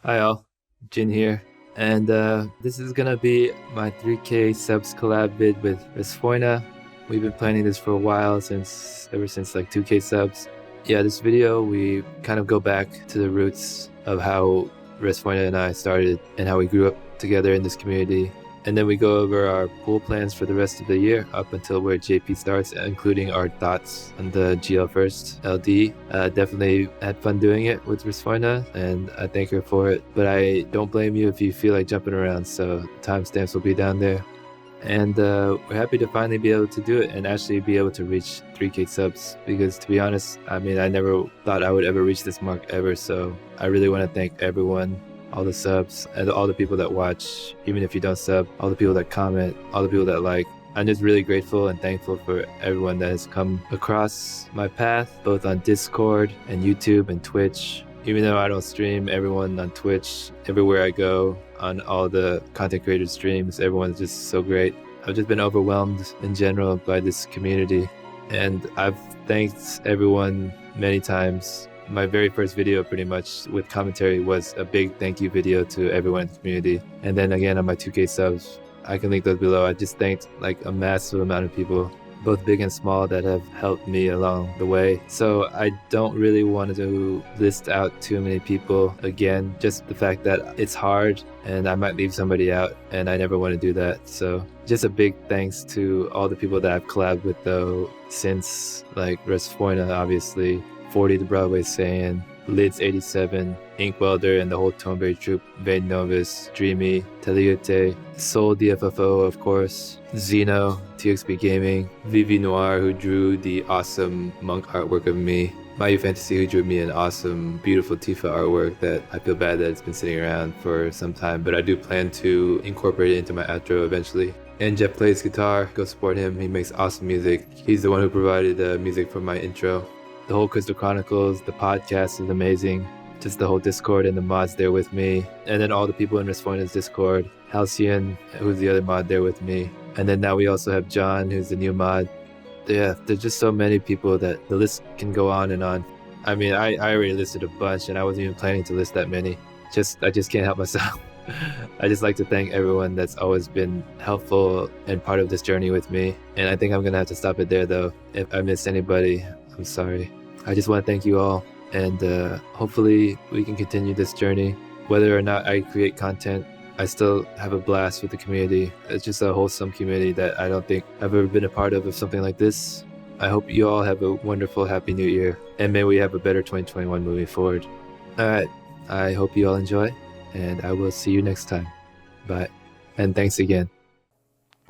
Hi all, Jin here, and this is gonna be my 3K subs collab vid with resphoina. We've been planning this for a while, ever since like 2K subs. Yeah, this video we kind of go back to the roots of how resphoina and I started and how we grew up together in this community. And then we go over our pool plans for the rest of the year up until where JP starts, including our thoughts on the GL first LD. Definitely had fun doing it with resphoina, and I thank her for it. But I don't blame you if you feel like jumping around, so the timestamps will be down there. And we're happy to finally be able to do it and actually be able to reach 3K subs, because to be honest, I mean, I never thought I would ever reach this mark ever. So I really want to thank everyone, all the subs, and all the people that watch, even if you don't sub, all the people that comment, all the people that like. I'm just really grateful and thankful for everyone that has come across my path, both on Discord and YouTube and Twitch. Even though I don't stream, everyone on Twitch, everywhere I go, on all the content creator streams, everyone's just so great. I've just been overwhelmed in general by this community, and I've thanked everyone many times. My very first video pretty much with commentary was a big thank you video to everyone in the community. And then again on my 2K subs, I can link those below. I just thanked like a massive amount of people, both big and small, that have helped me along the way. So I don't really want to list out too many people again, just the fact that it's hard and I might leave somebody out, and I never want to do that. So just a big thanks to all the people that I've collabed with though, since like resphoina, obviously, 40 the Broadway Saiyan, Lids 87, Ink Welder and the whole Toneberry Troop, Vane Novus, Dreamy, Teliute, Soul DFFOO of course, Zeno, TXP Gaming, Vivi Noir who drew the awesome monk artwork of me, Mayu Fantasy who drew me an awesome, beautiful Tifa artwork that I feel bad that it's been sitting around for some time, but I do plan to incorporate it into my outro eventually. And Jeff plays guitar, go support him, he makes awesome music. He's the one who provided the music for my intro. The whole Crystal Chronicles, the podcast is amazing. Just the whole Discord and the mods there with me. And then all the people in resphoina's Discord. Halcyon, who's the other mod there with me. And then now we also have John, who's the new mod. Yeah, there's just so many people that the list can go on and on. I mean, I already listed a bunch and I wasn't even planning to list that many. I just can't help myself. I just like to thank everyone that's always been helpful and part of this journey with me. And I think I'm gonna have to stop it there though. If I missed anybody, I'm sorry. I just want to thank you all, and hopefully we can continue this journey. Whether or not I create content, I still have a blast with the community. It's just a wholesome community that I don't think I've ever been a part of something like this. I hope you all have a wonderful, happy new year, and may we have a better 2021 moving forward. Alright, I hope you all enjoy, and I will see you next time. Bye, and thanks again.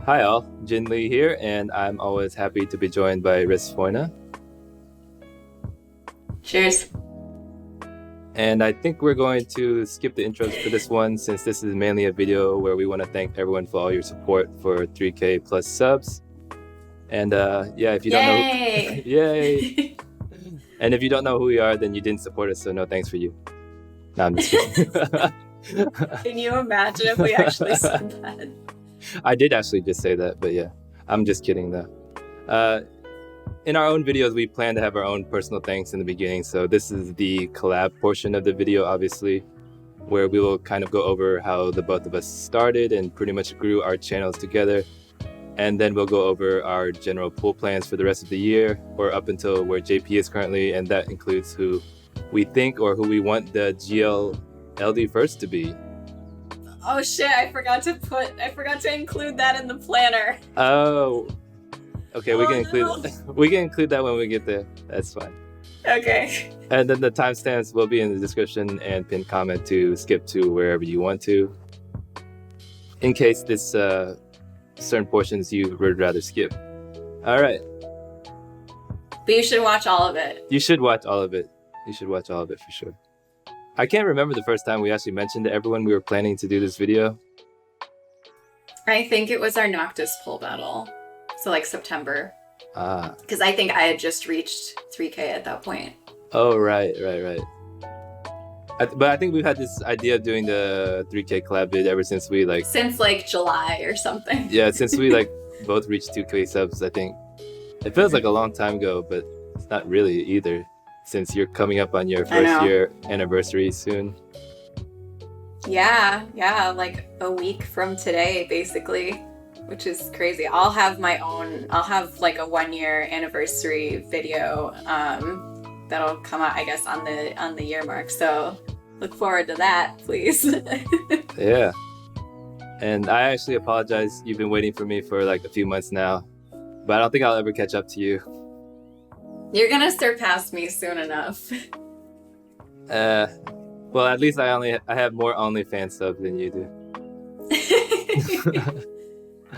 Hi all, Jin Lee here, and I'm always happy to be joined by resphoina. Cheers. And I think we're going to skip the intros for this one, since this is mainly a video where we want to thank everyone for all your support for 3K plus subs. And yeah, if you don't know, yay! And if you don't know who we are, then you didn't support us, so no thanks for you. No, I'm just kidding. Can you imagine if we actually said that? I did actually just say that, but yeah, I'm just kidding though. In our own videos, we plan to have our own personal thanks in the beginning. So this is the collab portion of the video, obviously, where we will kind of go over how the both of us started and pretty much grew our channels together. And then we'll go over our general pool plans for the rest of the year, or up until where JP is currently. And that includes who we think or who we want the GL LD first to be. Oh shit, I forgot to include that in the planner. Oh. Okay, we can include that when we get there. That's fine. Okay. And then the timestamps will be in the description and pinned comment to skip to wherever you want to, in case this certain portions you would rather skip. All right. But you should watch all of it. You should watch all of it. You should watch all of it for sure. I can't remember the first time we actually mentioned to everyone we were planning to do this video. I think it was our Noctis pull battle. So like September. Because I think I had just reached 3K at that point. Oh, right. But I think we've had this idea of doing the 3K collab vid ever since we like... Since like July or something. Yeah, since we like both reached 2K subs, I think. It feels like a long time ago, but it's not really either, since you're coming up on your first year anniversary soon. Yeah, like a week from today, basically, which is crazy. I'll have like a 1-year anniversary video that'll come out, I guess, on the year mark. So look forward to that, please. Yeah. And I actually apologize. You've been waiting for me for like a few months now, but I don't think I'll ever catch up to you. You're gonna surpass me soon enough. Well, at least I have more OnlyFans subs than you do.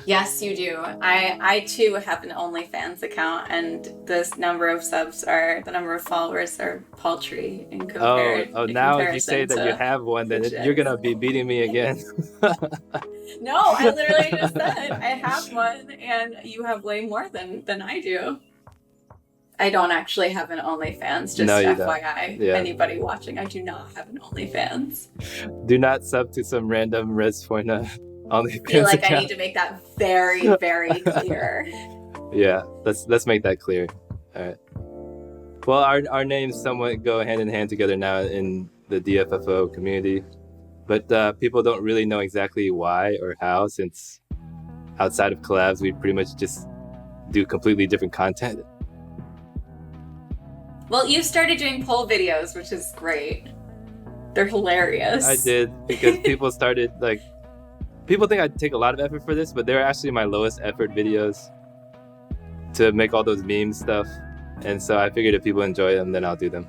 Yes, you do. I too have an OnlyFans account, and the number of followers are paltry in comparison. Oh, now if you say that you have one, then you're gonna be beating me again. No, I literally just said I have one, and you have way more than I do. I don't actually have an OnlyFans, just no, FYI. Yeah. Anybody watching, I do not have an OnlyFans. Do not sub to some random resphoina OnlyFans I feel like account. I need to make that very, very clear. Yeah, let's make that clear. All right. Well, our names somewhat go hand in hand together now in the DFFOO community, but people don't really know exactly why or how, since outside of collabs, we pretty much just do completely different content. Well, you started doing poll videos, which is great. They're hilarious. I did, because people started like... People think I take a lot of effort for this, but they're actually my lowest effort videos to make all those meme stuff. And so I figured if people enjoy them, then I'll do them.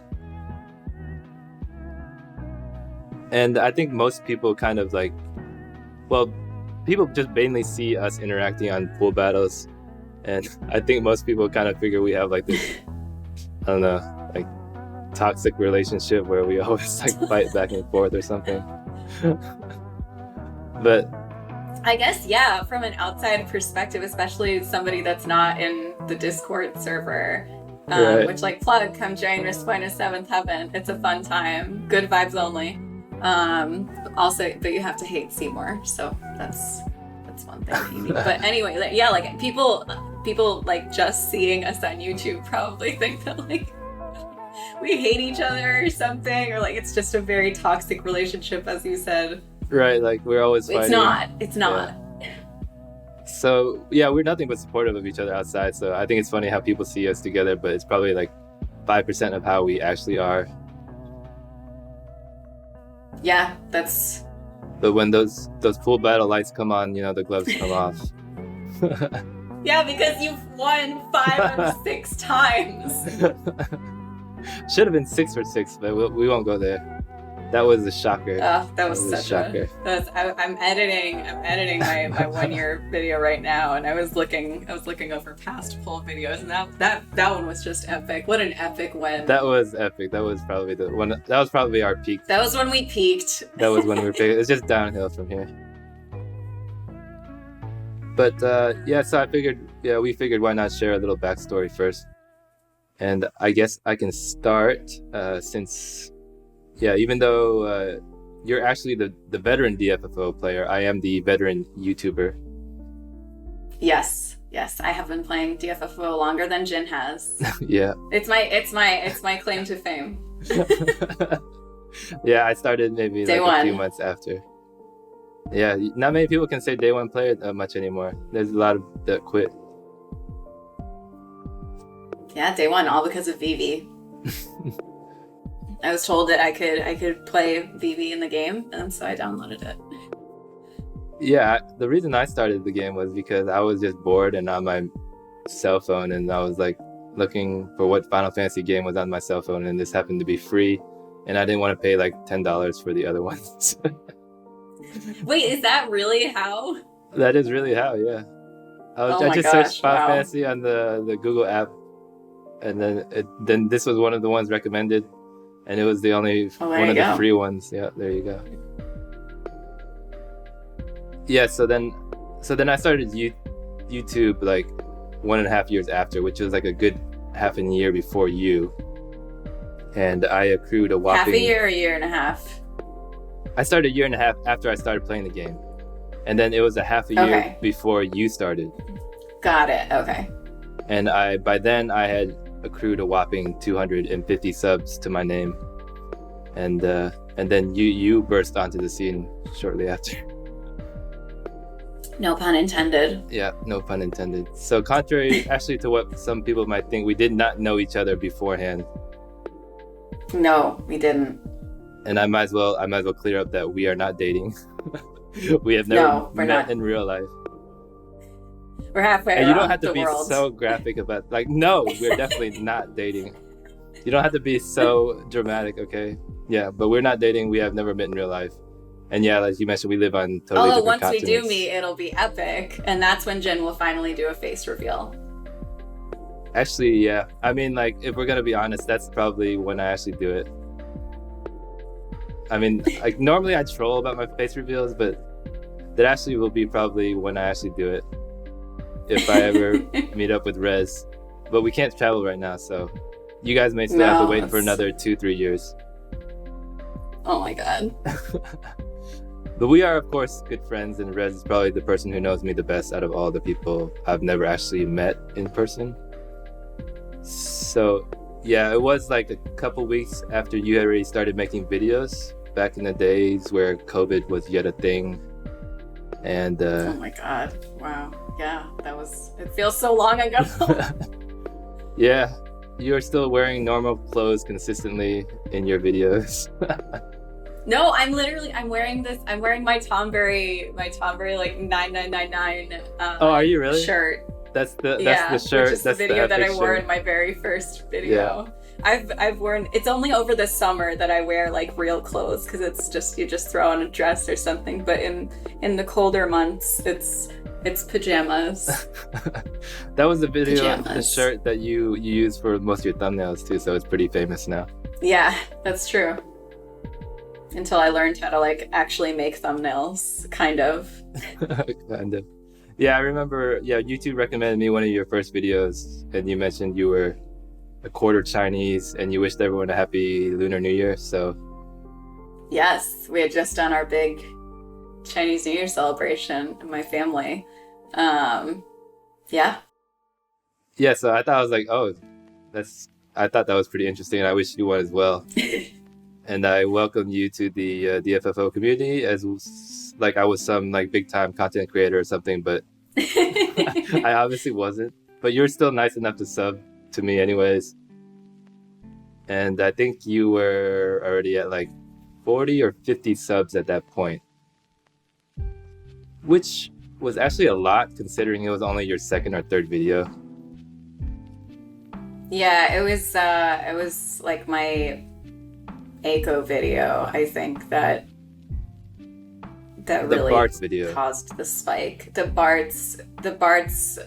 And I think most people kind of like... Well, people just mainly see us interacting on pool battles. And I think most people kind of figure we have like this... I don't know, like toxic relationship where we always like fight back and forth or something. But I guess, yeah, from an outside perspective, especially somebody that's not in the Discord server, right. Which like plug, come join resphoina 7th Heaven. It's a fun time. Good vibes only. Also, but you have to hate Seymour, so that's one thing that you need. But anyway, like, yeah, like people like just seeing us on YouTube probably think that like we hate each other or something, or like it's just a very toxic relationship, as you said. Right, like we're always fighting. It's not. Yeah. So yeah, we're nothing but supportive of each other outside. So I think it's funny how people see us together, but it's probably like 5% of how we actually are. Yeah, that's... But when those pool battle lights come on, you know, the gloves come off. Yeah, because you've won 5 out of 6 times. Should have been 6 for 6, but we won't go there. That was a shocker. Oh, that was such a shocker. I'm editing my 1-year video right now, and I was looking over past poll videos, and that one was just epic. What an epic win. That was epic. That was probably the one. That was probably our peak. That was when we peaked. That was when we were peaked. It's just downhill from here. But yeah, so we figured why not share a little backstory first. And I guess I can start since, yeah, even though you're actually the veteran DFFOO player, I am the veteran YouTuber. Yes, I have been playing DFFOO longer than Jin has. Yeah. It's my claim to fame. Yeah, I started maybe Day like one. A few months after. Yeah, not many people can say day one player much anymore. There's a lot of that quit. Yeah, day one, all because of VV. I was told that I could play VV in the game, and so I downloaded it. Yeah, the reason I started the game was because I was just bored and on my cell phone, and I was like looking for what Final Fantasy game was on my cell phone, and this happened to be free, and I didn't want to pay like $10 for the other ones. Wait, is that really how? That is really how, yeah. I just searched Final Fantasy on the Google app, and then this was one of the ones recommended, and it was the only one of the free ones. Yeah, there you go. Yeah, so then I started YouTube like 1.5 years after, which was like a good half a year before you, and I accrued a whopping... Half a year or a year and a half? I started a year and a half after I started playing the game, and then it was a half a year before you started. Got it. Okay. And by then I had accrued a whopping 250 subs to my name, and then you burst onto the scene shortly after. No pun intended. Yeah, no pun intended. So contrary actually to what some people might think, we did not know each other beforehand. No, we didn't. And I might as well clear up that we are not dating. We have never met in real life. We're halfway and around you don't have to the be world. so graphic about, like, no, we're definitely not dating. You don't have to be so dramatic, okay? Yeah, but we're not dating. We have never met in real life. And yeah, as you mentioned, we live on totally different continents. Once we do meet, it'll be epic. And that's when Jin will finally do a face reveal. Actually, yeah. I mean, like, if we're going to be honest, that's probably when I actually do it. I mean, like, normally I troll about my face reveals, but that actually will be probably when I actually do it. If I ever meet up with Rez. But we can't travel right now, so you guys may still have to wait for another 2-3 years. Oh my god. But we are, of course, good friends, and Rez is probably the person who knows me the best out of all the people I've never actually met in person. So, yeah, it was like a couple weeks after you had already started making videos back in the days where COVID was yet a thing. And oh my god, wow. Yeah, it feels so long ago. Yeah, you're still wearing normal clothes consistently in your videos. No, I'm wearing my Tomberry like 9999 oh, are you really? shirt. That's the shirt. Which is the video that I wore in my very first video. Yeah. I've worn, it's only over the summer that I wear like real clothes, because it's just, you just throw on a dress or something, but in the colder months it's pajamas. That was the video, the shirt that you use for most of your thumbnails too, so it's pretty famous now. Yeah, that's true. Until I learned how to like actually make thumbnails, kind of. Kind of. Yeah, I remember, YouTube recommended me one of your first videos, and you mentioned you were a quarter Chinese and you wished everyone a happy Lunar New Year, so. Yes, we had just done our big Chinese New Year celebration in my family. Yeah. Yeah, so I thought, I was like, oh, I thought that was pretty interesting, and I wish you one as well. And I welcome you to the DFFOO community as like I was some like big time content creator or something, but I obviously wasn't. But you're still nice enough to sub to me anyways. And I think you were already at like 40 or 50 subs at that point, which was actually a lot considering it was only your second or third video. Yeah, it was like my Echo video, I think, that really Bart's video caused the spike. The Bart's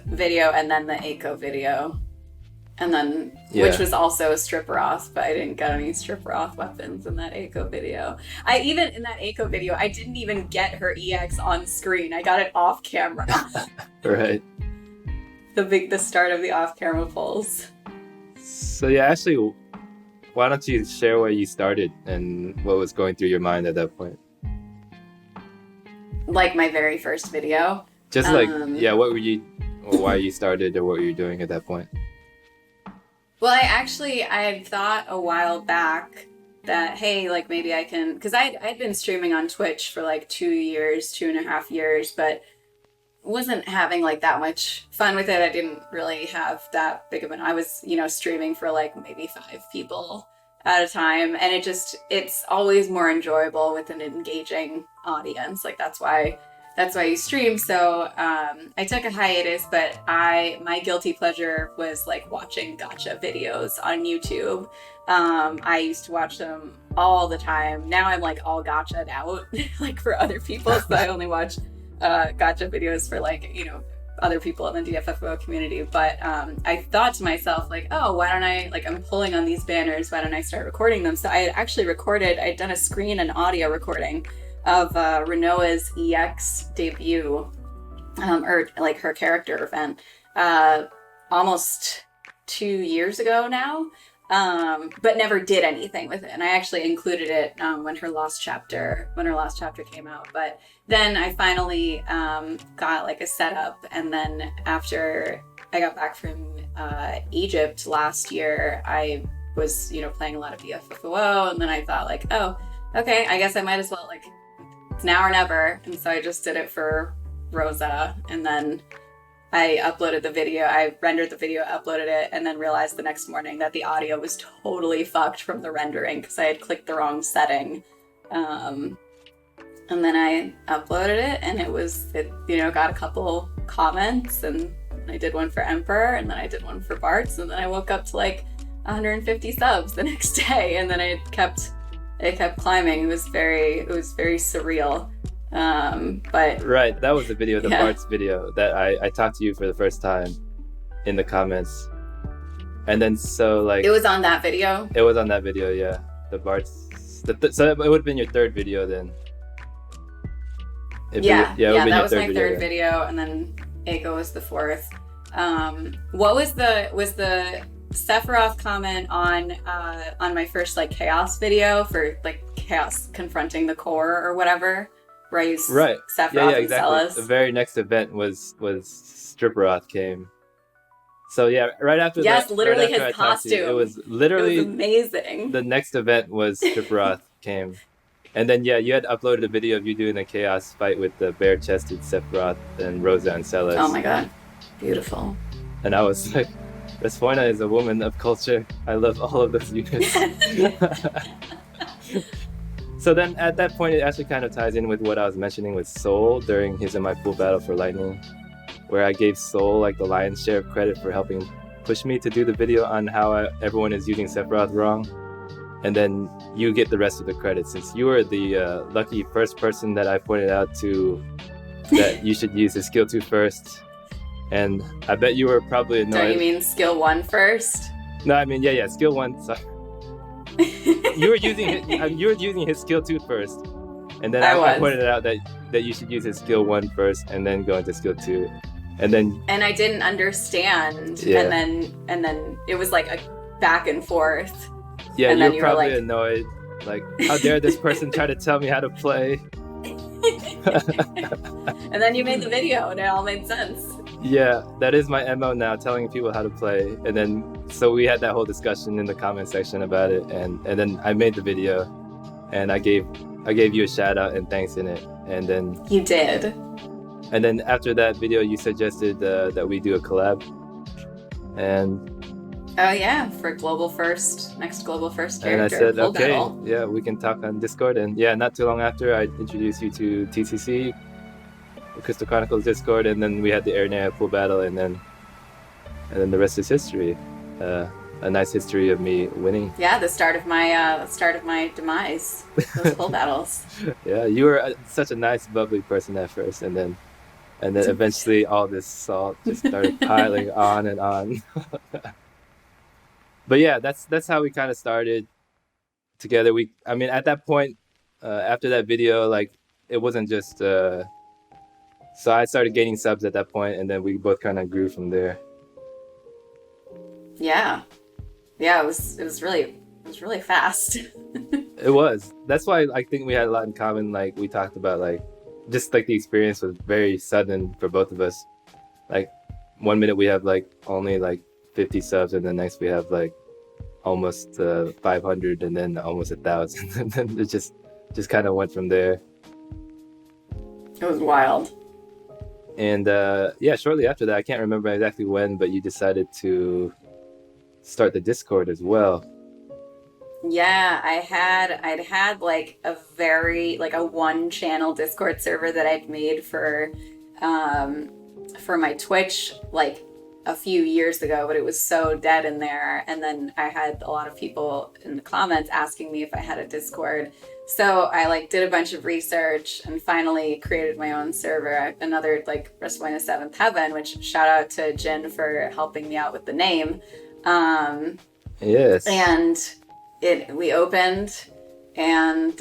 video, and then the Echo video, and then which was also a stripper off, but I didn't get any stripper off weapons in that Echo video. In that Echo video, I didn't even get her EX on screen. I got it off camera. Right. The start of the off camera pulls. So yeah, actually, why don't you share where you started and what was going through your mind at that point? Like my very first video? Just like, what were you, or why you started, or what were you doing at that point? Well, I had thought a while back that, hey, like maybe I can, because I'd been streaming on Twitch for like 2.5 years, but wasn't having like that much fun with it. I didn't really have that big of I was, streaming for like maybe 5 people at a time, and it's always more enjoyable with an engaging audience. Like that's why you stream. So I took a hiatus, but my guilty pleasure was like watching gacha videos on YouTube. I used to watch them all the time. Now I'm like all gacha'd out like for other people, so I only watch gacha videos for like, other people in the DFFOO community. But I thought to myself, like, oh, why don't I, like, I'm pulling on these banners, why don't I start recording them? So I had actually I'd done a screen and audio recording of Renoa's EX debut, or like her character event, almost 2 years ago now. But never did anything with it. And I actually included it when her last chapter came out. But then I finally got like a setup, and then after I got back from Egypt last year, I was, playing a lot of DFFOO, and then I thought like, oh, okay, I guess I might as well, like, it's now or never. And so I just did it for Rosa, and then I uploaded the video, I rendered the video, uploaded it, and then realized the next morning that the audio was totally fucked from the rendering because I had clicked the wrong setting. And then I uploaded it, and it got a couple comments, and I did one for Emperor, and then I did one for Bartz, and then I woke up to like 150 subs the next day, and then it kept climbing. It was very surreal. But right, that was the video, the Bartz video that I talked to you for the first time in the comments, and then so like it was on that video. It was on that video, yeah. The Bartz. So it would have been your third video then. That was my third video, and then Aiko was the fourth. What was the Sephiroth comment on my first like chaos video for like chaos confronting the core or whatever, where I used Sephiroth and exactly. Celes. The very next event was Stripperoth came. So yeah, right after yes, that, literally right his costume. It was literally amazing. The next event was Stripperoth came. And then, yeah, you had uploaded a video of you doing a chaos fight with the bare-chested Sephiroth and Rosa and Celes. Oh my god. Beautiful. And I was like, resphoina is a woman of culture. I love all of those units. So then, at that point, it actually kind of ties in with what I was mentioning with Soul during his and my pool battle for Lightning, where I gave Soul like the lion's share of credit for helping push me to do the video on how everyone is using Sephiroth wrong. And then you get the rest of the credit, since you were the lucky first person that I pointed out to that you should use his skill 2 first. And I bet you were probably annoyed. Don't you mean skill 1 first? No, I mean, yeah, skill 1. Sorry. you were using his skill 2 first. And then I pointed out that you should use his skill 1 first and then go into skill 2. And I didn't understand. Yeah. And then it was like a back and forth. Yeah, and you're probably like, annoyed. Like, how dare this person try to tell me how to play? And then you made the video, and it all made sense. Yeah, that is my MO now, telling people how to play. And then, so we had that whole discussion in the comment section about it, and then I made the video, and I gave you a shout out and thanks in it. And then you did. And then after that video, you suggested that we do a collab, and. Oh yeah, for next global first character. And I said, okay, battle. Yeah, we can talk on Discord. And yeah, not too long after, I introduced you to TCC, Crystal Chronicles Discord, and then we had the Aranea pool battle, and then the rest is history. A nice history of me winning. Yeah, the start of my demise. Those pool battles. Yeah, you were such a nice, bubbly person at first, and then eventually all this salt just started piling on and on. But yeah, that's how we kind of started together. At that point, after that video, like, it wasn't just. So I started gaining subs at that point, and then we both kind of grew from there. Yeah, it was really fast. It was. That's why I think we had a lot in common. Like, we talked about like just like the experience was very sudden for both of us. Like, 1 minute we have like only like 50 subs, and the next we have like almost 500, and then almost 1,000, and then it just kind of went from there. It was wild. And shortly after that, I can't remember exactly when, but you decided to start the Discord as well. Yeah, I'd had like a one channel Discord server that I'd made for my Twitch like a few years ago, but it was so dead in there. And then I had a lot of people in the comments asking me if I had a Discord. So I like did a bunch of research and finally created my own server, another like resphoina 7th Heaven, which shout out to Jin for helping me out with the name. Yes. And we opened, and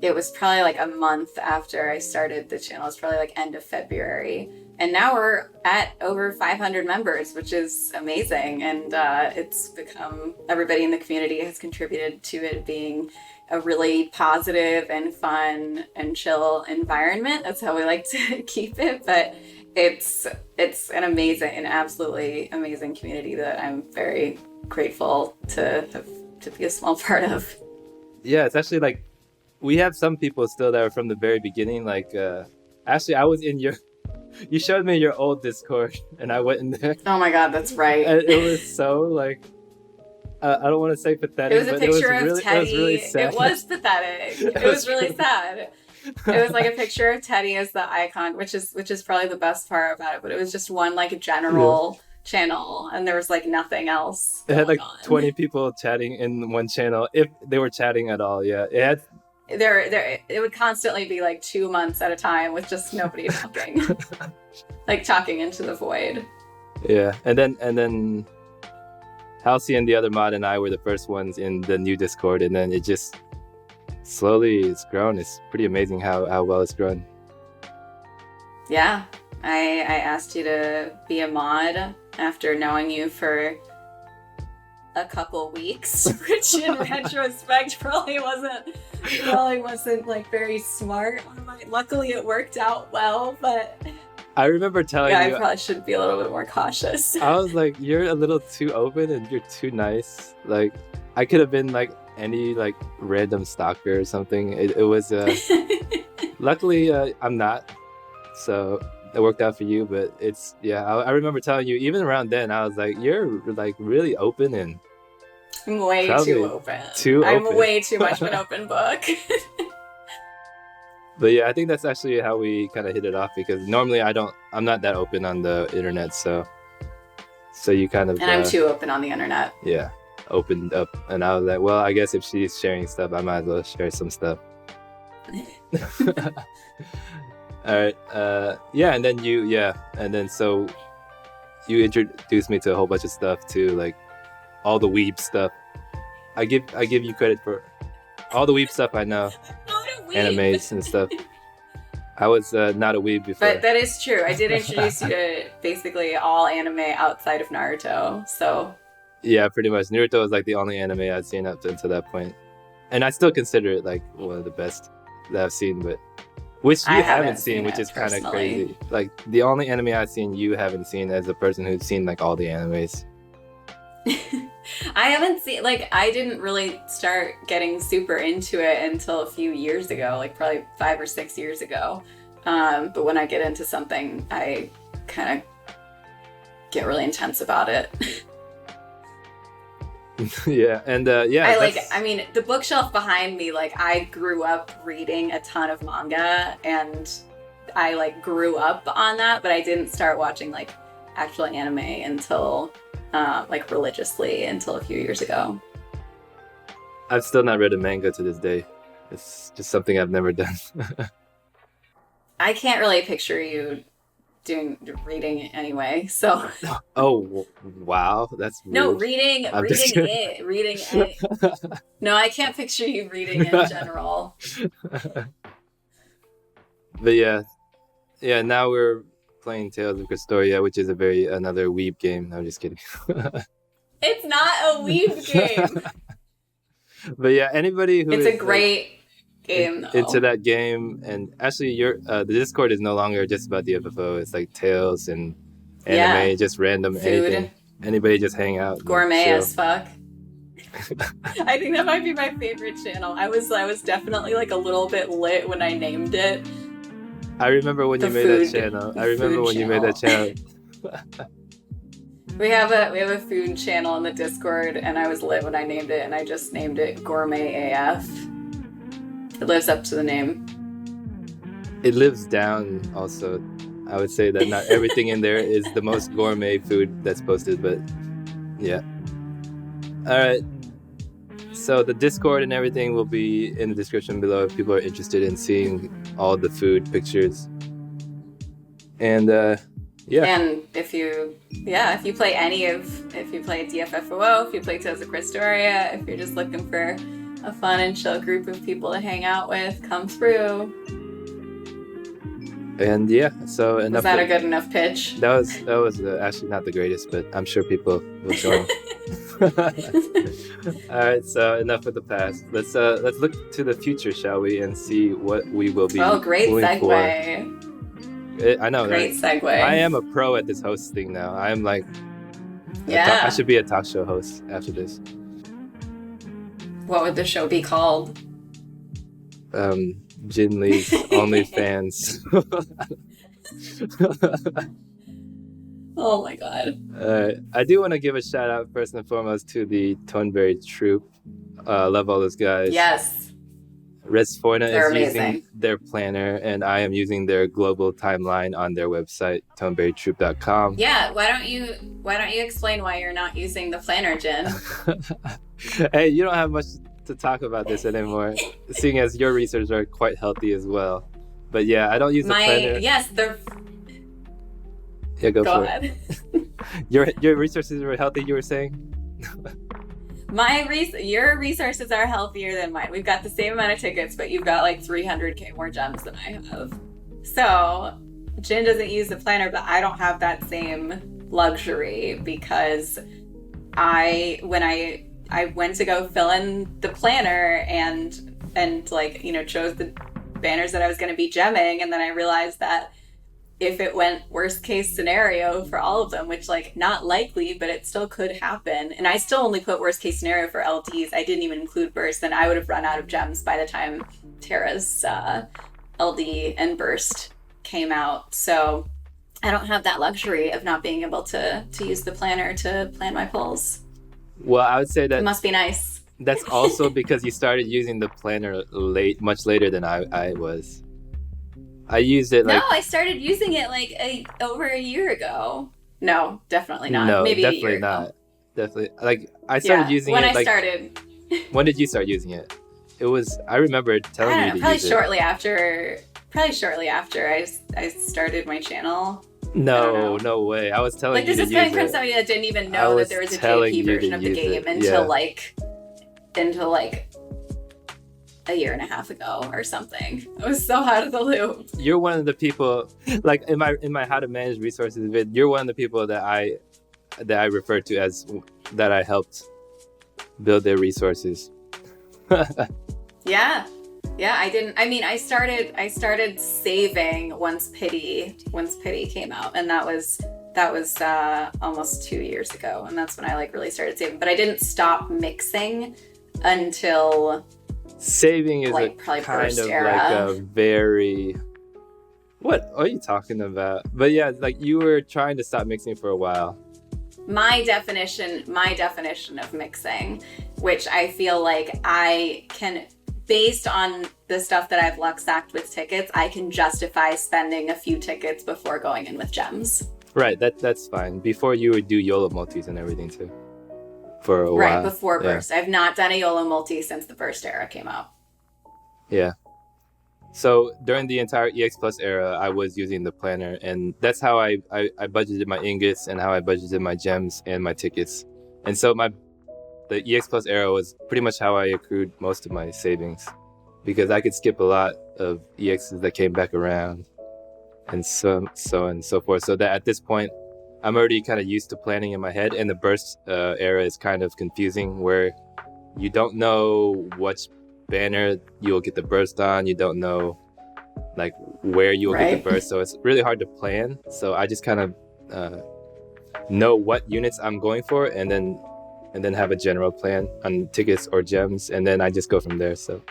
it was probably like a month after I started the channel. It's probably like end of February. And now we're at over 500 members, which is amazing. And it's become, everybody in the community has contributed to it being a really positive and fun and chill environment. That's how we like to keep it. But It's an absolutely amazing community that I'm very grateful to be a small part of. Yeah, it's actually like we have some people still that are from the very beginning. Like actually, I was in your. You showed me your old Discord, and I went in there. Oh my god, that's right. And it was so like. I don't want to say pathetic. It was a picture of Teddy. It was really sad. It was pathetic. It was really sad. It was like a picture of Teddy as the icon, which is probably the best part about it. But it was just one like general channel, and there was like nothing else. It had like on. 20 people chatting in one channel, if they were chatting at all. Yeah, it had. It would constantly be like 2 months at a time with just nobody talking, like talking into the void. Yeah, and then Halsey and the other mod and I were the first ones in the new Discord, and then it just slowly it's grown. It's pretty amazing how well it's grown. Yeah, I asked you to be a mod after knowing you for a couple weeks, which in retrospect probably wasn't like very smart. Luckily it worked out well, but I remember telling you I probably should be a little bit more cautious. I was like, you're a little too open and you're too nice. Like I could have been like any like random stalker or something. It was luckily I'm not, so it worked out for you. But it's I remember telling you even around then I was like, you're like really open and I'm way too open. I'm way too much of an open book. But yeah, I think that's actually how we kind of hit it off, because normally I'm not that open on the internet, so you kind of and I'm too open on the internet. Yeah, opened up, and I was like, well, I guess if she's sharing stuff, I might as well share some stuff. All right, and then so you introduced me to a whole bunch of stuff too, like all the weeb stuff. I give you credit for all the weeb stuff I know. Animes and stuff. I was not a weeb before. But that is true. I did introduce you to basically all anime outside of Naruto, so... Yeah, pretty much. Naruto was like the only anime I'd seen up until that point. And I still consider it like one of the best that I've seen, but... Which you haven't seen, which is kind of crazy. Like, the only anime I've seen you haven't seen as a person who's seen like all the animes. I haven't seen, like, I didn't really start getting super into it until a few years ago, like probably 5 or 6 years ago. But when I get into something, I kind of get really intense about it. Yeah, and I mean, the bookshelf behind me, like, I grew up reading a ton of manga, and I, like, grew up on that, but I didn't start watching, like, actual anime until... like religiously until a few years ago. I've still not read a manga to this day. It's just something I've never done. I can't really picture you reading anyway, so. Oh wow, that's rude. No, reading it. No, I can't picture you reading in general. But yeah. Now we're playing Tales of Christoria, which is another weeb game. No, I'm just kidding. It's not a weeb game. But yeah, anybody who it's a great game though. Into that game, and actually the Discord is no longer just about DFFOO. It's like Tales and anime, just random food. Anything. Anybody just hang out. Gourmet as fuck. I think that might be my favorite channel. I was definitely like a little bit lit when I named it. I remember when you made that channel. We have a food channel on the Discord, and I was lit when I named it, and I just named it Gourmet AF. It lives up to the name. It lives down also. I would say that not everything in there is the most gourmet food that's posted, but yeah. All right. So the Discord and everything will be in the description below if people are interested in seeing all the food pictures. And And if you play DFFOO, if you play Tales of Christoria, if you're just looking for a fun and chill group of people to hang out with, come through. And so enough. Was that a good enough pitch? That was actually not the greatest, but I'm sure people will join. All right, so enough with the past. Let's look to the future, shall we, and see what we will be. Oh, great segue. I know. Great segue. I am a pro at this host thing now. I'm like, I should be a talk show host after this. What would the show be called? Jin Lee's OnlyFans. Oh my god. I do want to give a shout out first and foremost to the Tonberry troop. Love all those guys. Yes. resphoina is using their planner, and I am using their global timeline on their website, toneberrytroop.com. Yeah, why don't you explain why you're not using the planner, Jin? Hey, you don't have much to talk about this anymore, seeing as your research are quite healthy as well. But yeah, I don't use the planner. Yes, they're... Yeah, go for ahead. it. Your resources were healthy, you were saying? Your resources are healthier than mine. We've got the same amount of tickets, but you've got like 300k more gems than I have. So Jin doesn't use the planner, but I don't have that same luxury because when I went to go fill in the planner and like, you know, chose the banners that I was going to be gemming, and then I realized that if it went worst case scenario for all of them, which like not likely, but it still could happen. And I still only put worst case scenario for LDs. I didn't even include burst, and I would have run out of gems by the time Terra's LD and burst came out. So I don't have that luxury of not being able to use the planner to plan my pulls. Well, I would say that it must be nice. That's also because you started using the planner much later than I was. I used it like... No, I started using it like over a year ago. No, definitely not. No, maybe definitely a year not. Ago. Definitely. Like, I started using when it I like... started. When did you start using it? It was... I remember telling you to probably use it. Probably shortly after I started my channel. No way. I was telling you to use it. Like, this is coming from somebody that didn't even know that there was a JP version of the game until like a year and a half ago or something. I was so out of the loop. You're one of the people, like in my how to manage resources vid, you're one of the people that I refer to as that I helped build their resources. Yeah, I started saving once pity came out, and that was almost 2 years ago, and that's when I like really started saving. But I didn't stop mixing until saving is like a kind of era. Like a very... What are you talking about? But yeah, like you were trying to stop mixing for a while. My definition of mixing, which I feel like I can, based on the stuff that I've luck stacked with tickets, I can justify spending a few tickets before going in with gems. Right, that's fine. Before you would do YOLO multis and everything too. For a while. Right, before burst. I've not done a YOLO multi since the burst era came out. Yeah. So during the entire EX Plus era, I was using the planner, and that's how I budgeted my ingots and how I budgeted my gems and my tickets. And so the EX Plus era was pretty much how I accrued most of my savings, because I could skip a lot of EXs that came back around, and so on and so forth. So that at this point, I'm already kind of used to planning in my head, and the burst era is kind of confusing, where you don't know which banner you'll get the burst on. You don't know like where you'll get the burst, so it's really hard to plan. So I just kind of know what units I'm going for, and then have a general plan on tickets or gems, and then I just go from there. So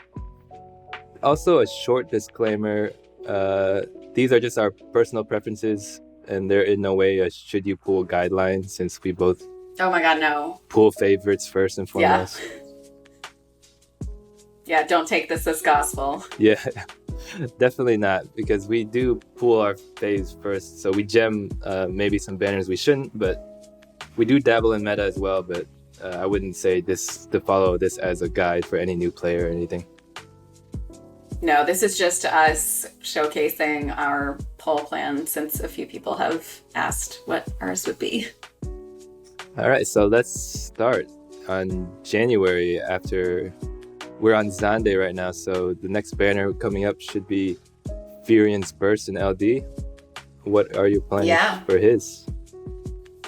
also a short disclaimer, these are just our personal preferences, and they're in no way a should you pool guideline, since we both pool favorites first and foremost. Yeah, don't take this as gospel. Yeah, definitely not, because we do pool our faves first. So we gem maybe some banners we shouldn't, but we do dabble in meta as well. But I wouldn't say this to follow this as a guide for any new player or anything. No, this is just us showcasing our poll plan, since a few people have asked what ours would be. All right, so let's start on January. After we're on Zande right now, so the next banner coming up should be Firion's Burst in LD. What are you planning for his?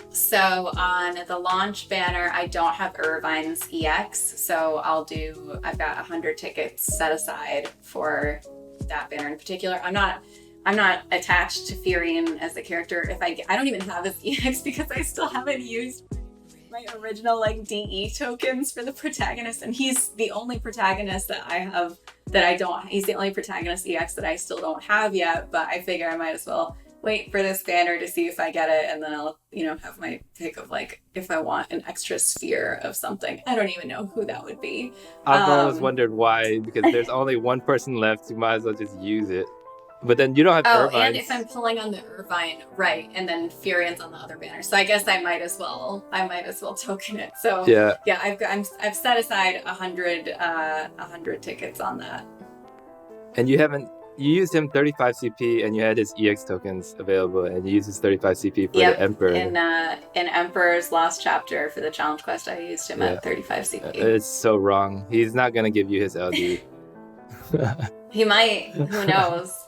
So on the launch banner, I don't have Irvine's EX, so I've got 100 tickets set aside for that banner in particular. I'm I'm not attached to Firion as a character. If I don't even have his EX because I still haven't used my original like DE tokens for the protagonist, and he's the only protagonist that I have that I don't. He's the only protagonist EX that I still don't have yet. But I figure I might as well wait for this banner to see if I get it, and then I'll have my pick of like if I want an extra sphere of something. I don't even know who that would be. I've always wondered why, because there's only one person left. You might as well just use it. But then you don't have Irvines. And if I'm pulling on the Irvine, right, and then Firion's on the other banner, so I guess I might as well token it. So yeah, I've set aside 100 tickets on that. And you used him 35 CP, and you had his EX tokens available, and you used his 35 CP for the Emperor. In Emperor's last chapter for the challenge quest, I used him at 35 CP. It's so wrong. He's not gonna give you his LD. He might. Who knows?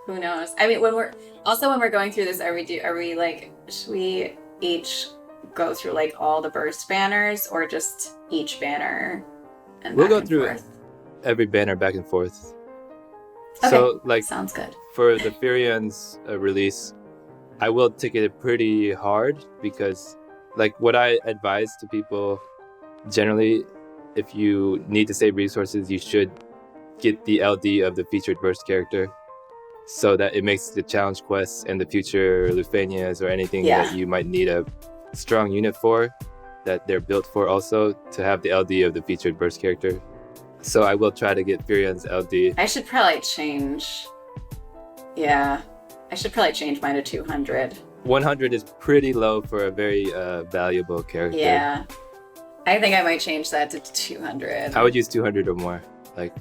Who knows? I mean, when we're going through this, should we each go through like all the burst banners, or just each banner? And we'll go through every banner back and forth. Okay. So, like, sounds good. For the Firion's release, I will ticket it pretty hard because, like, what I advise to people generally, if you need to save resources, you should get the LD of the featured burst character, so that it makes the challenge quests and the future Lufenias or anything that you might need a strong unit for, that they're built for also, to have the LD of the featured burst character. So I will try to get Firion's LD. I should probably change. Yeah, I should probably change mine to 200. 100 is pretty low for a very valuable character. Yeah, I think I might change that to 200. I would use 200 or more. Like,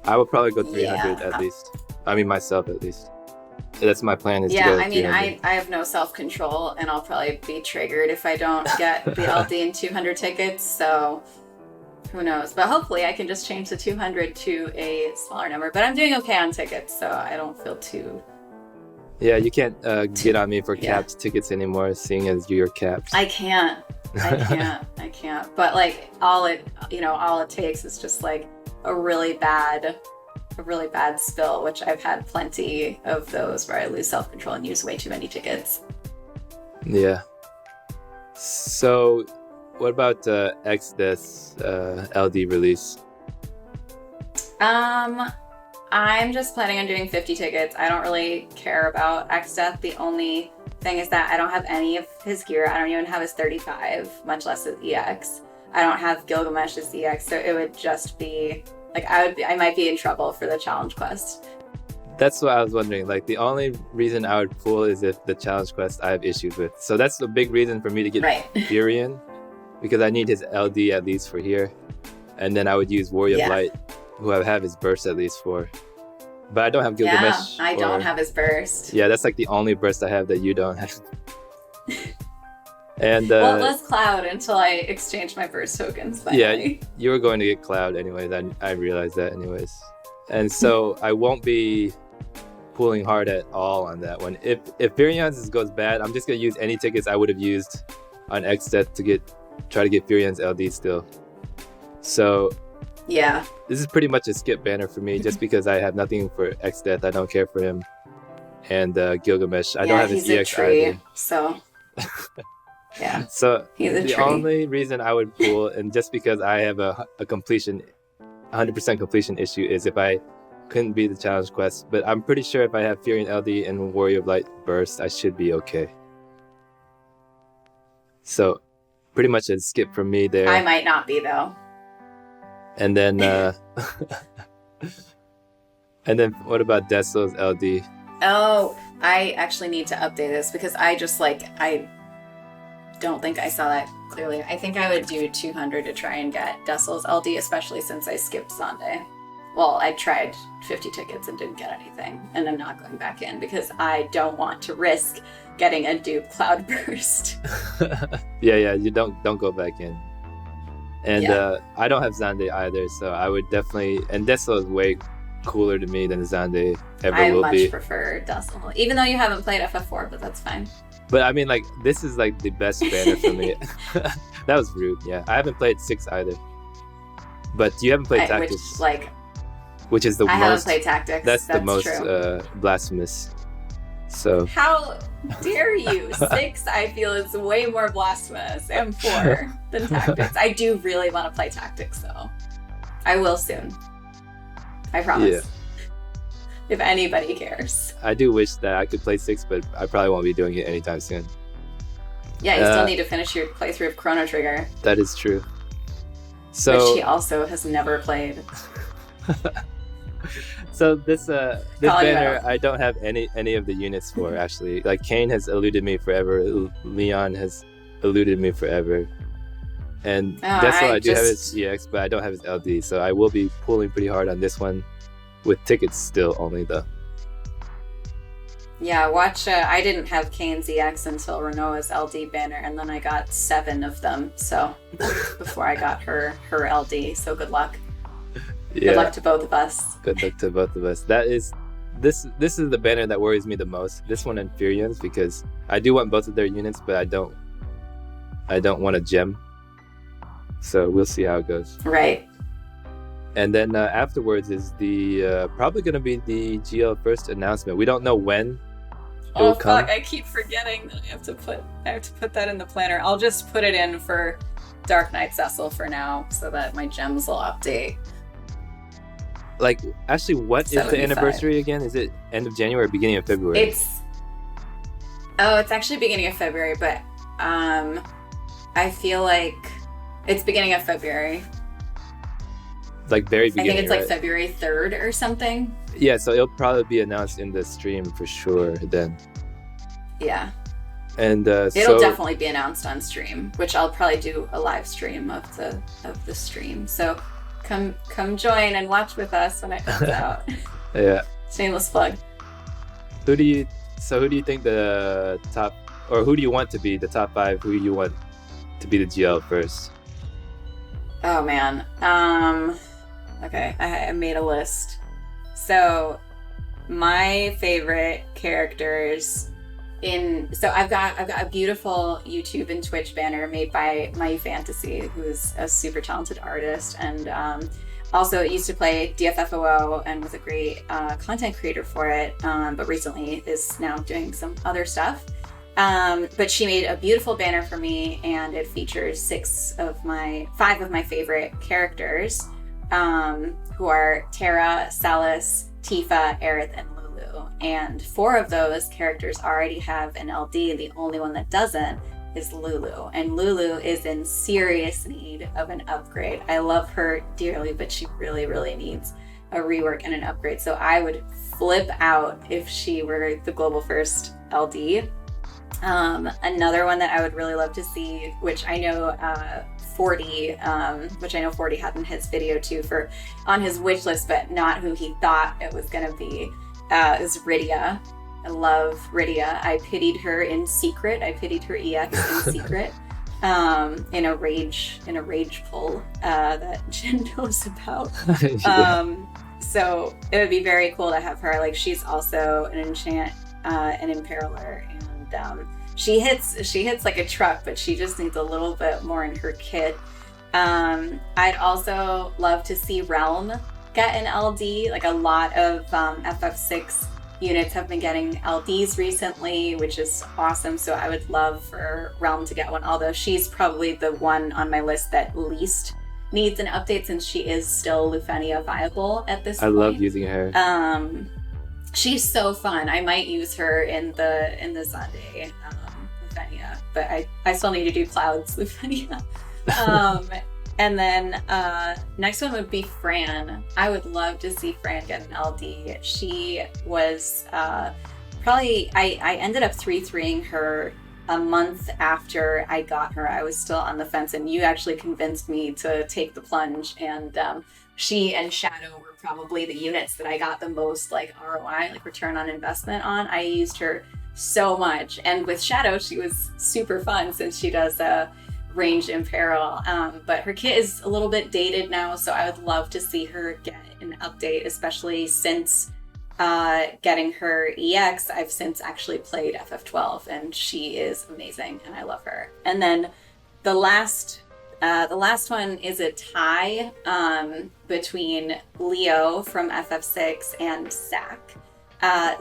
I would probably go 300 at least. I mean, myself at least. That's my plan. Is to go I mean, I have no self-control, and I'll probably be triggered if I don't get the LD in 200 tickets. So who knows? But hopefully, I can just change the 200 to a smaller number. But I'm doing okay on tickets, so I don't feel too. Yeah, you can't get on me for capped tickets anymore, seeing as you're capped. I can't. But like, all it takes is just like a really bad spill, which I've had plenty of those where I lose self-control and use way too many tickets. Yeah. So, what about Exdeath LD release? I'm just planning on doing 50 tickets. I don't really care about Exdeath. The only thing is that I don't have any of his gear. I don't even have his 35, much less his EX. I don't have Gilgamesh's EX, so it would just be like I might be in trouble for the challenge quest. That's what I was wondering. Like, the only reason I would pull is if the challenge quest I have issues with. So that's a big reason for me to get Firion, because I need his LD at least for here. And then I would use Warrior of Light, who I have his burst at least for. But I don't have Gilgamesh. I don't have his burst. Yeah, that's like the only burst I have that you don't have. And well, let's Cloud until I exchange my burst tokens finally. Yeah, you were going to get Cloud anyways. I realized that anyways. And so I won't be pulling hard at all on that one. If Firion's goes bad, I'm just gonna use any tickets I would have used on Exdeath to try to get Firion's LD still. So yeah, this is pretty much a skip banner for me, just because I have nothing for Exdeath. I don't care for him. And Gilgamesh, I don't have his EX either. So yeah. So the only reason I would pull, and just because I have a completion, 100% completion issue, is if I couldn't beat the challenge quest. But I'm pretty sure if I have Firion LD and Warrior of Light burst, I should be okay. So pretty much a skip from me there. I might not be though. And then what about Decil's LD? Oh, I actually need to update this because I don't think I saw that clearly. I think I would do 200 to try and get Decil's LD, especially since I skipped Sunday. Well, I tried 50 tickets and didn't get anything, and I'm not going back in because I don't want to risk getting a dupe Cloud burst. Yeah, you don't go back in. And I don't have Xande either, so I would definitely. And Decil is way cooler to me than Xande ever will be. I much prefer Decil, even though you haven't played FF4, but that's fine. But I mean, like, this is like the best banner for me. That was rude. Yeah, I haven't played 6 either. But you haven't played Tactics. Which, like, which is the I most. haven't played Tactics. That's the most blasphemous. So how dare you? 6, I feel, is way more blasphemous, and 4 than Tactics. I do really want to play Tactics, though. I will soon. I promise. Yeah. If anybody cares. I do wish that I could play 6, but I probably won't be doing it anytime soon. Yeah, you still need to finish your playthrough of Chrono Trigger. That is true. So, which he also has never played. So this banner, I don't have any of the units for, actually. Like, Kayn has eluded me forever. Leon has eluded me forever. And Decil, I do have his EX, but I don't have his LD. So I will be pulling pretty hard on this one. With tickets still only, though. Yeah, watch. I didn't have Kayn's EX until Renoa's LD banner, and then I got 7 of them. So before I got her LD. So good luck. Yeah. Good luck to both of us. Good luck to both of us. This is the banner that worries me the most. This one and Firion's, because I do want both of their units, but I don't want a gem. So we'll see how it goes. Right. And then afterwards is the probably going to be the GL first announcement. We don't know when it will come. Fuck, I keep forgetting that I have to put that in the planner. I'll just put it in for Dark Knight Cecil for now, so that my gems will update. Like, actually, what 75. Is the anniversary again? Is it end of January or beginning of February? It's actually beginning of February, but I feel like it's beginning of February. Like very beginning, I think it's like February 3rd or something. Yeah, so it'll probably be announced in the stream for sure then. Yeah. And it'll definitely be announced on stream, which I'll probably do a live stream of the stream. So come join and watch with us when it comes out. Yeah. Shameless plug. Who do you think the top, or who do you want to be the top 5? Who do you want to be the GL first? Oh man. Okay, I made a list. So my favorite characters so I've got a beautiful YouTube and Twitch banner made by My Fantasy, who's a super talented artist, and also used to play DFFOO and was a great content creator for it, but recently is now doing some other stuff. But she made a beautiful banner for me, and it features 5 of my favorite characters, who are Terra, Celes, Tifa, Aerith, and Lulu. And 4 of those characters already have an LD. The only one that doesn't is Lulu. And Lulu is in serious need of an upgrade. I love her dearly, but she really, really needs a rework and an upgrade. So I would flip out if she were the global first LD. Another one that I would really love to see, which I know 40 had in his video too on his wish list, but not who he thought it was gonna be, is Rydia. I love Rydia. I pitied her in secret. I pitied her EX in secret, in a rage pull that Jen knows about. Yeah. So it would be very cool to have her. Like, she's also an enchant, an imperiler, and she hits like a truck, but she just needs a little bit more in her kit. I'd also love to see Realm get an LD. Like, a lot of FF6 units have been getting LDs recently, which is awesome. So I would love for Realm to get one, although she's probably the one on my list that least needs an update, since she is still Lufenia viable at this point. I love using her. She's so fun. I might use her in the Sunday Lufenia, but I still need to do Cloud's Lufenia. And then next one would be Fran. I would love to see Fran get an LD. She was probably, I ended up 3-3ing her a month after I got her. I was still on the fence, and you actually convinced me to take the plunge, and she and Shadow were probably the units that I got the most like ROI, like return on investment on. I used her so much, and with Shadow she was super fun since she does ranged imperil, but her kit is a little bit dated now, so I would love to see her get an update, especially since getting her EX, I've since actually played FF12, and she is amazing, and I love her. And then the last The last one is a tie between Leo from FF6 and Zach.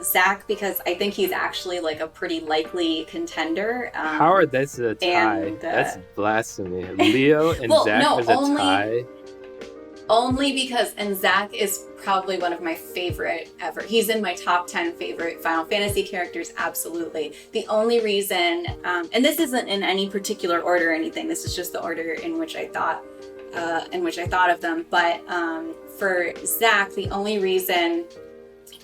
Zach, because I think he's actually like a pretty likely contender. How are they a tie? That's blasphemy. Leo and Zach is a tie? Only because, and Zach is probably one of my favorite ever. He's in my top 10 favorite Final Fantasy characters, absolutely. The only reason, and this isn't in any particular order or anything, this is just the order in which I thought of them. But for Zach, the only reason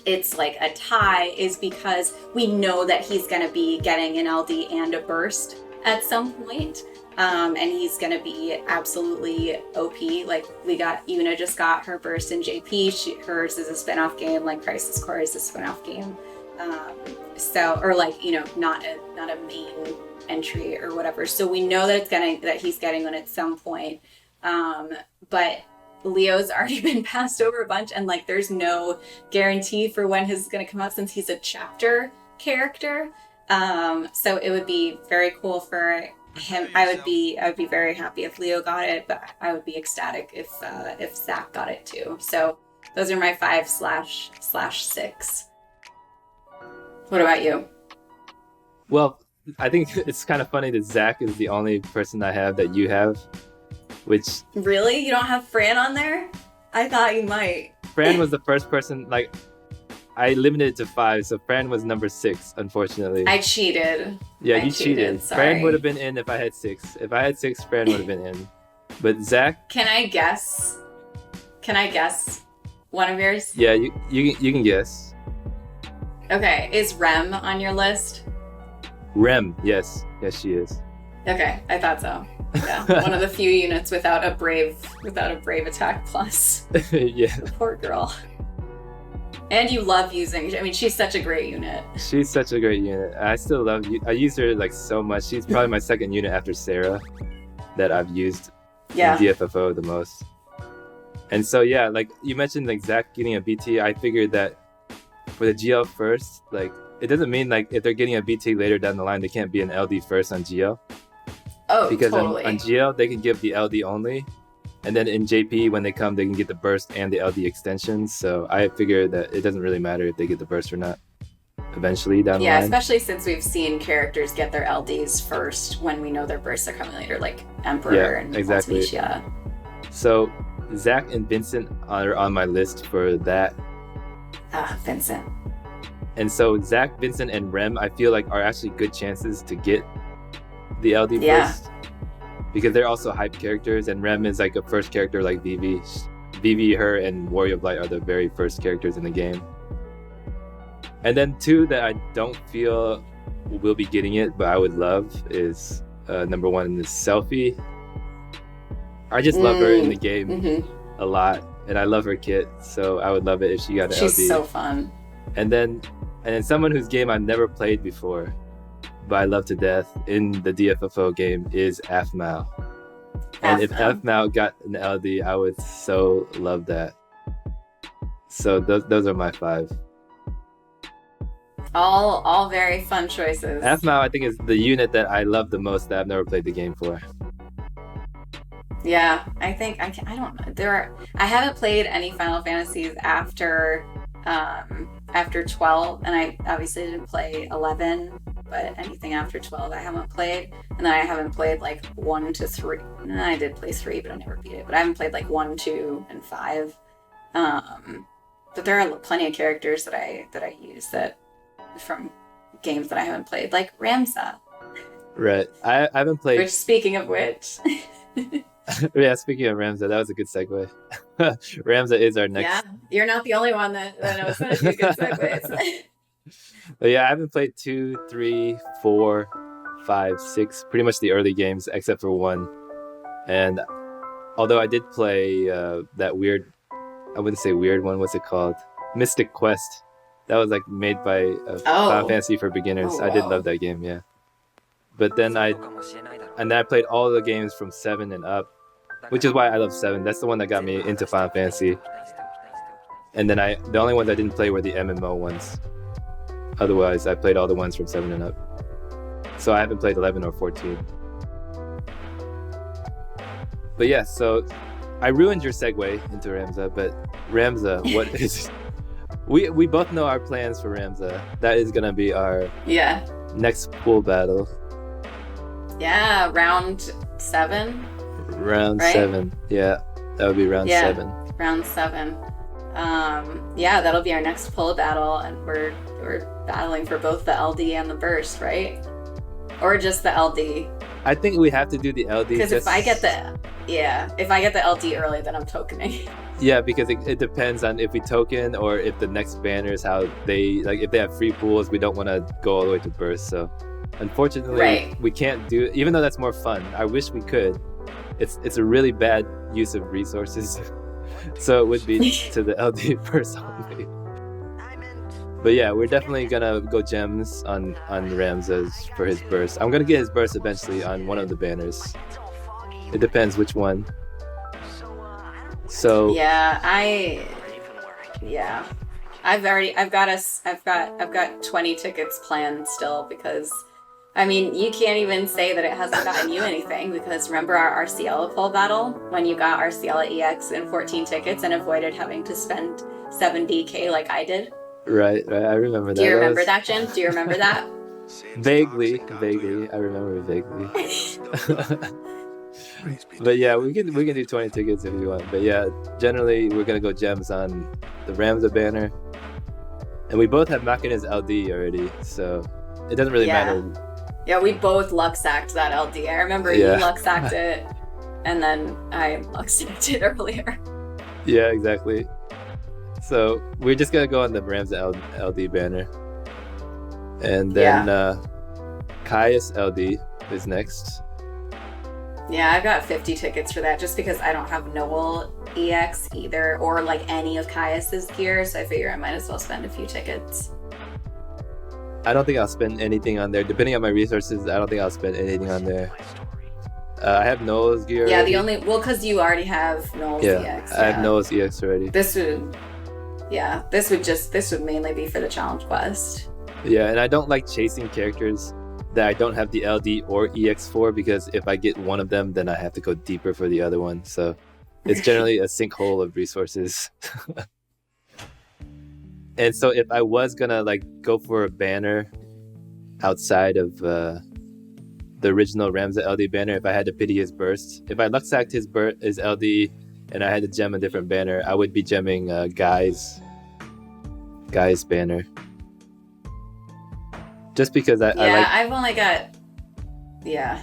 it's like a tie is because we know that he's going to be getting an LD and a burst at some point. And he's gonna be absolutely OP. Like Yuna just got her burst in JP. Hers is a spin-off game, like Crisis Core is a spin-off game. Or like, you know, not a main entry or whatever. So we know that he's getting one at some point. But Leo's already been passed over a bunch, and like there's no guarantee for when his is gonna come out since he's a chapter character. So it would be very cool for him. I would be very happy if Leo got it, but I would be ecstatic if Zach got it too. So those are my 5/6. What about you? Well, I think it's kind of funny that Zach is the only person I have that you have, which... Really? You don't have Fran on there? I thought you might. Fran was the first person, like, I limited it to 5, so Fran was number 6, unfortunately. I cheated. Yeah, you cheated. Sorry. Fran would have been in if I had 6. If I had 6, Fran would have been in. But Zach... Can I guess one of yours? Yeah, you can guess. Okay, is Rem on your list? Rem, yes. Yes, she is. Okay, I thought so. Yeah, one of the few units without a brave attack plus. Yeah. Poor girl. And you love using, I mean, she's such a great unit. She's such a great unit. I still love you. I use her like so much. She's probably my second unit after Serah that I've used in DFFOO the most. And so, yeah, like you mentioned like Zach getting a BT, I figured that for the GL first, like it doesn't mean like if they're getting a BT later down the line, they can't be an LD first on GL. Oh, because totally. on GL, they can give the LD only. And then in JP, when they come, they can get the burst and the LD extensions. So I figure that it doesn't really matter if they get the burst or not eventually down the line. Yeah, especially since we've seen characters get their LDs first when we know their bursts are coming later, like Emperor and Ultimecia. So Zach and Vincent are on my list for that. Vincent. And so Zach, Vincent, and Rem, I feel like are actually good chances to get the LD burst. Because they're also hype characters, and Rem is like a first character like Vivi. Vivi, her, and Warrior of Light are the very first characters in the game. And then 2 that I don't feel will be getting it, but I would love is number 1 is Selfie. I just love her in the game a lot, and I love her kit, so I would love it if she got an LD. She's so fun. And then someone whose game I've never played before, but I love to death in the DFFOO game is Aphmau. And if Aphmau got an LD, I would so love that. So those are my 5. All very fun choices. Aphmau, I think, is the unit that I love the most that I've never played the game for. Yeah, I think I don't know. I haven't played any Final Fantasies after 12, and I obviously didn't play 11. But anything after 12 I haven't played. And then I haven't played like 1 to 3. No, I did play 3, but I never beat it. But I haven't played like 1, 2, and 5. But there are plenty of characters that I use that from games that I haven't played, like Ramza. Right. I haven't played... Which, speaking of which... Yeah, speaking of Ramza, that was a good segue. Ramza is our next... Yeah, you're not the only one that knows how to do good segues. But yeah, I haven't played 2, 3, 4, 5, 6, pretty much the early games except for 1. And although I did play that weird, I wouldn't say weird one, what's it called? Mystic Quest. That was like made by Final Fantasy for beginners. I did love that game, yeah. But then I played all the games from 7 and up, which is why I love 7. That's the one that got me into Final Fantasy. And then the only ones I didn't play were the MMO ones. Otherwise, I played all the ones from 7 and up. So I haven't played 11 or 14. But yeah, so I ruined your segue into Ramza, but Ramza, what is... We both know our plans for Ramza. That is going to be our next pool battle. Yeah, round 7. Round 7. Yeah, that would be round 7. Round 7. Yeah, that'll be our next pull battle, and we're battling for both the LD and the burst, right? Or just the LD? I think we have to do the LD. Because if I get the LD early, then I'm tokening. Yeah, because it depends on if we token or if the next banner is how they, like, if they have free pools, we don't want to go all the way to burst. So unfortunately, we can't do it, even though that's more fun. I wish we could. It's a really bad use of resources. So it would be to the LD burst only. But yeah, we're definitely gonna go gems on Ramza's for his burst. I'm gonna get his burst eventually on one of the banners. It depends which one. So I've got 20 tickets planned still, because I mean, you can't even say that it hasn't gotten you anything, because remember our Arciela pull battle when you got Arciela EX and 14 tickets and avoided having to spend 70k like I did? Right, I remember that. Do you remember that, Jen? Do you remember that? Vaguely. I remember vaguely. But yeah, we can do 20 tickets if we want. But yeah, generally we're gonna go gems on the Ramza banner, and we both have Makina's LD already, so it doesn't really matter. Yeah, we both luck sacked that LD. I remember you luck sacked it, and then I luck sacked it earlier. Yeah, exactly. So we're just gonna go on the Ramza LD banner, and then Caius LD is next. Yeah, I've got 50 tickets for that, just because I don't have Noel EX either, or like any of Caius's gear, so I figure I might as well spend a few tickets. I don't think I'll spend anything on there. Depending on my resources, I don't think I'll spend anything on there. I have Noel's gear already. Because you already have Noel's EX. I have Noel's EX already. This would mainly be for the challenge quest. Yeah, and I don't like chasing characters that I don't have the LD or EX for, because if I get one of them, then I have to go deeper for the other one. So it's generally a sinkhole of resources. And so if I was gonna like go for a banner outside of the original Ramza LD banner, if I had to pity his burst, if I luck sacked his LD and I had to gem a different banner, I would be gemming Guy's banner. Just because I've only got... Yeah.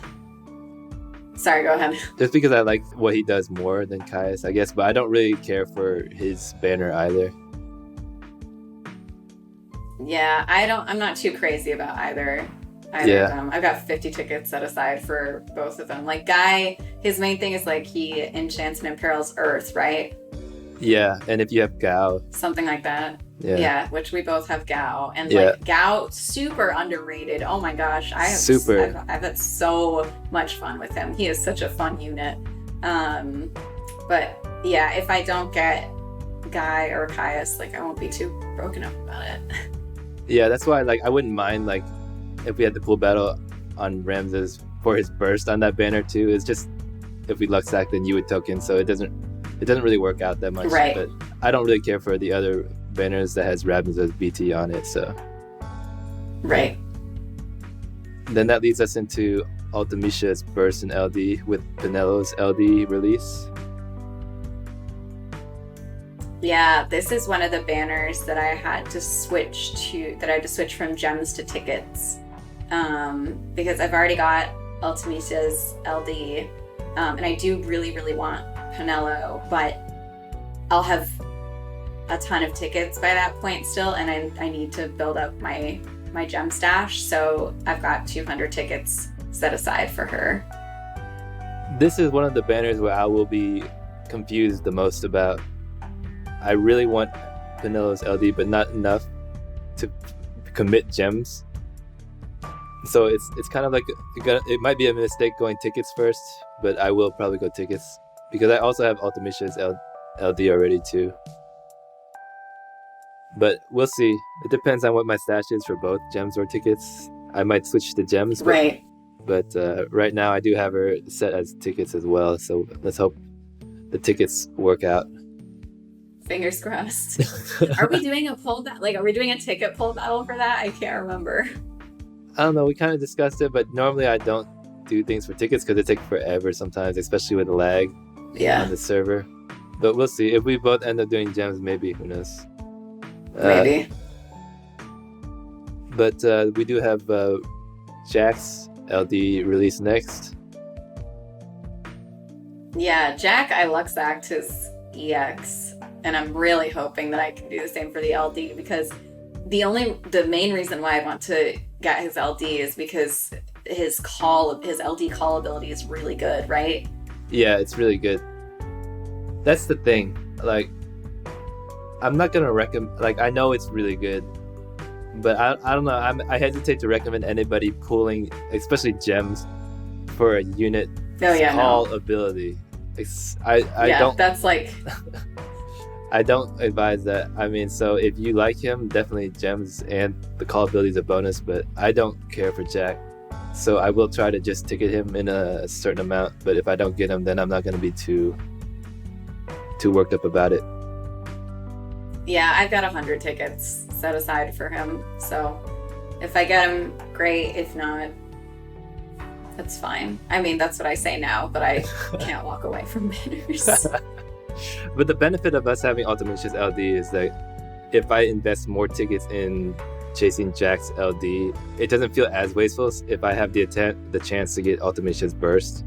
Sorry, go ahead. Just because I like what he does more than Caius, I guess, but I don't really care for his banner either. Yeah, I'm not too crazy about either of them. I've got 50 tickets set aside for both of them. Like Guy, his main thing is like he enchants and imperils Earth, right? Yeah, and if you have Gao. Something like that. Yeah, which we both have Gao. And like Gao, super underrated. Oh my gosh. I've had so much fun with him. He is such a fun unit. But yeah, if I don't get Guy or Caius, like I won't be too broken up about it. Yeah, that's why like I wouldn't mind like if we had the pool battle on Ramza's for his burst on that banner too. It's just if we luck sack, then you would token, so it doesn't really work out that much. Right. But I don't really care for the other banners that has Ramza's BT on it, so. Right. Then that leads us into Ultimecia's burst in LD with Penelo's LD release. Yeah, this is one of the banners that I had to switch from gems to tickets. Because I've already got Ultimecia's LD, and I do really, really want Penelo, but I'll have a ton of tickets by that point still, and I need to build up my gem stash, so I've got 200 tickets set aside for her. This is one of the banners where I will be confused the most about. I really want Penelo's LD, but not enough to commit gems. So it's kind of like it might be a mistake going tickets first, but I will probably go tickets because I also have Ultimecia's LD already too. But we'll see. It depends on what my stash is for both gems or tickets. I might switch to gems, but right. But right now I do have her set as tickets as well. So let's hope the tickets work out. Fingers crossed. Are we doing a poll are we doing a ticket poll battle for that? I can't remember. I don't know. We kind of discussed it, but normally I don't do things for tickets because it takes forever sometimes, especially with the lag on the server. But we'll see. If we both end up doing gems, maybe. Who knows? Maybe. But we do have Jax LD release next. Yeah, Jack, I Luxact his EX, and I'm really hoping that I can do the same for the LD, because the main reason why I want to get his LD is because his LD call ability is really good, right? Yeah, it's really good. That's the thing. Like, I'm not gonna recommend. Like, I know it's really good, but I don't know. I hesitate to recommend anybody pulling, especially gems, for a unit call ability. I don't. That's like. I don't advise that. I mean, so if you like him, definitely gems and the call ability is a bonus, but I don't care for Jack. So I will try to just ticket him in a certain amount, but if I don't get him, then I'm not going to be too worked up about it. Yeah, I've got 100 tickets set aside for him. So if I get him, great. If not, that's fine. I mean, that's what I say now, but I can't walk away from banners. But the benefit of us having Ultimecia LD is that if I invest more tickets in chasing Jax LD, it doesn't feel as wasteful if I have the chance to get Ultimecia's burst.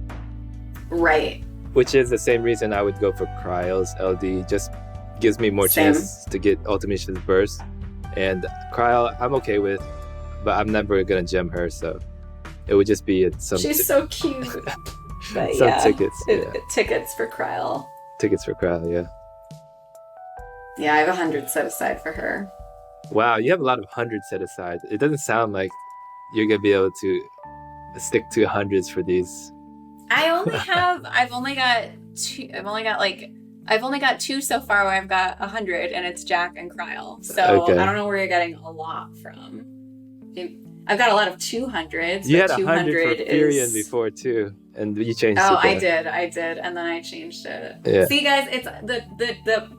Right. Which is the same reason I would go for Krile LD. Just gives me more chance to get Ultimecia's burst. And Krile, I'm okay with, but I'm never gonna gem her, so it would just be She's so cute. But some tickets. Tickets for Krile. Tickets for Krile, yeah. Yeah, I have 100 set aside for her. Wow, you have a lot of 100 set aside. It doesn't sound like you're gonna be able to stick to hundreds for these. I've only got two so far where I've got 100, and it's Jack and Krile. So I don't know where you're getting a lot from. I've got a lot of 200s. You had 100 for Firion before too, and you changed it. Oh, I did, and then I changed it. Yeah. See, guys, it's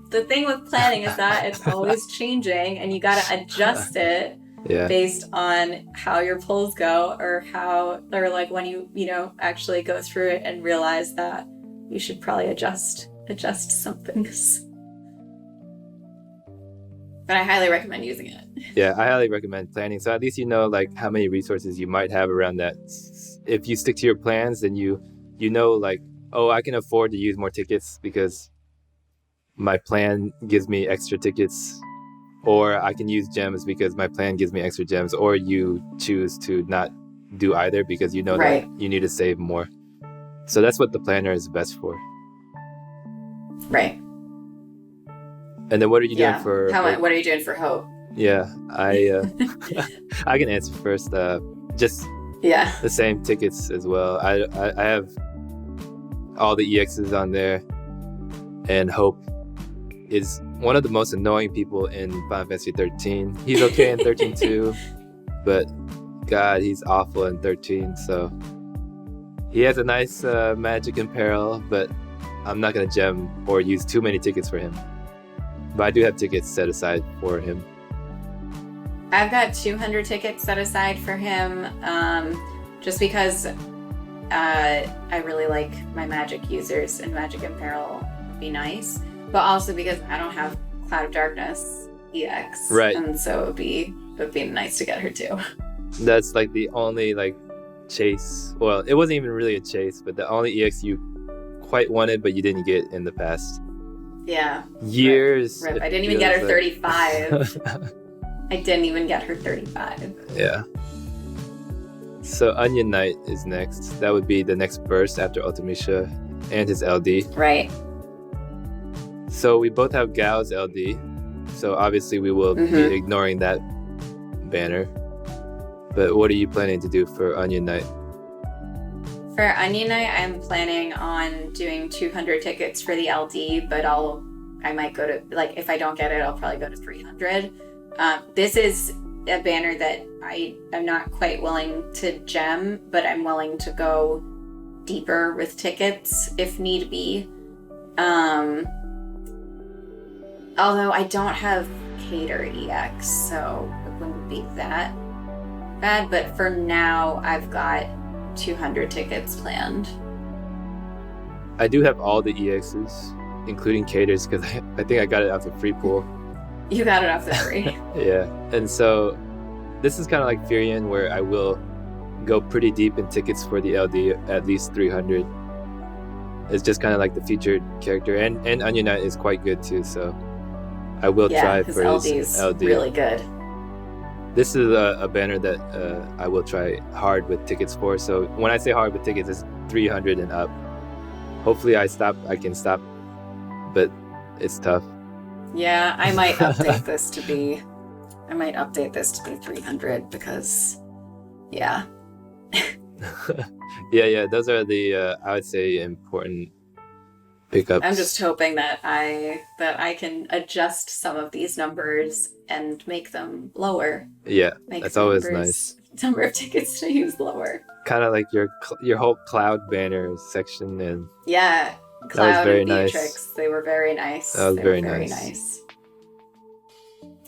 the thing with planning is that it's always changing, and you got to adjust it based on how your pulls go, or like when you actually go through it and realize that you should probably adjust some things. But I highly recommend using it. Yeah, I highly recommend planning. So at least you know like how many resources you might have around that. If you stick to your plans, then you know like, oh, I can afford to use more tickets because my plan gives me extra tickets, or I can use gems because my plan gives me extra gems, or you choose to not do either because you know that you need to save more. So that's what the planner is best for. Right. And then what are you doing for... What are you doing for Hope? Yeah, I can answer first. Just the same tickets as well. I have all the EXs on there, and Hope is one of the most annoying people in Final Fantasy 13. He's okay in 13 too, but God, he's awful in 13. So he has a nice magic and peril, but I'm not gonna gem or use too many tickets for him. But I do have tickets set aside for him. I've got 200 tickets set aside for him, just because I really like my magic users, and magic and peril would be nice. But also because I don't have Cloud of Darkness EX, right? And so it would be nice to get her too. That's like the only like chase. Well, it wasn't even really a chase, but the only EX you quite wanted, but you didn't get in the past. Yeah. Years. Rip. I didn't even get her 35. I didn't even get her 35. Yeah. So Onion Knight is next. That would be the next burst after Ultimecia and his LD. Right. So we both have Gau's LD. So obviously we will be ignoring that banner. But what are you planning to do for Onion Knight? For Onion Knight, I'm planning on doing 200 tickets for the LD, but I might go to, like, if I don't get it, I'll probably go to 300. This is a banner that I'm not quite willing to gem, but I'm willing to go deeper with tickets if need be. Although I don't have Cater EX, so it wouldn't be that bad, but for now I've got 200 tickets planned. I do have all the EXs, including Caters, because I think I got it off the free pool. You got it off the free. Yeah, and so this is kind of like Firion, where I will go pretty deep in tickets for the LD, at least 300. It's just kind of like the featured character, and Onion Knight is quite good too, so I will try for his LD. Really good. This is a banner that I will try hard with tickets for. So when I say hard with tickets, it's 300 and up. Hopefully I can stop, but it's tough. Yeah, I might update this to be 300 because, yeah. yeah, those are the I would say important pickups. I'm just hoping that I can adjust some of these numbers and make them lower. Yeah, that's always nice. Number of tickets to use lower. Kind of like your whole Cloud banner section, and yeah, Cloud and Beatrix, nice. They were very nice. That was very nice.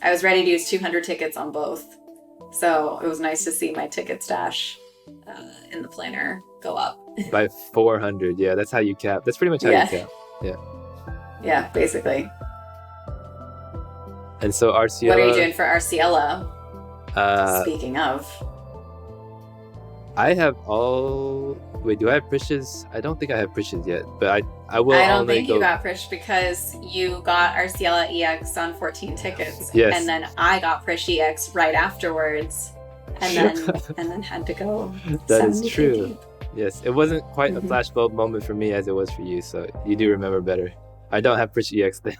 I was ready to use 200 tickets on both, so it was nice to see my ticket stash in the planner go up by 400. Yeah, that's how you cap. That's pretty much how you cap. Yeah, basically. And so Arciela, what are you doing for Arciela? Speaking of, I have all. Wait, do I have Prishes? I don't think I have Prishes yet, but I will. I don't think you got Prish because you got Arciela EX on 14 tickets. Yes. And then I got Prish EX right afterwards, and then had to go. That is true. Deep. Yes, it wasn't quite a flashbulb moment for me as it was for you, so you do remember better. I don't have Prish EX then.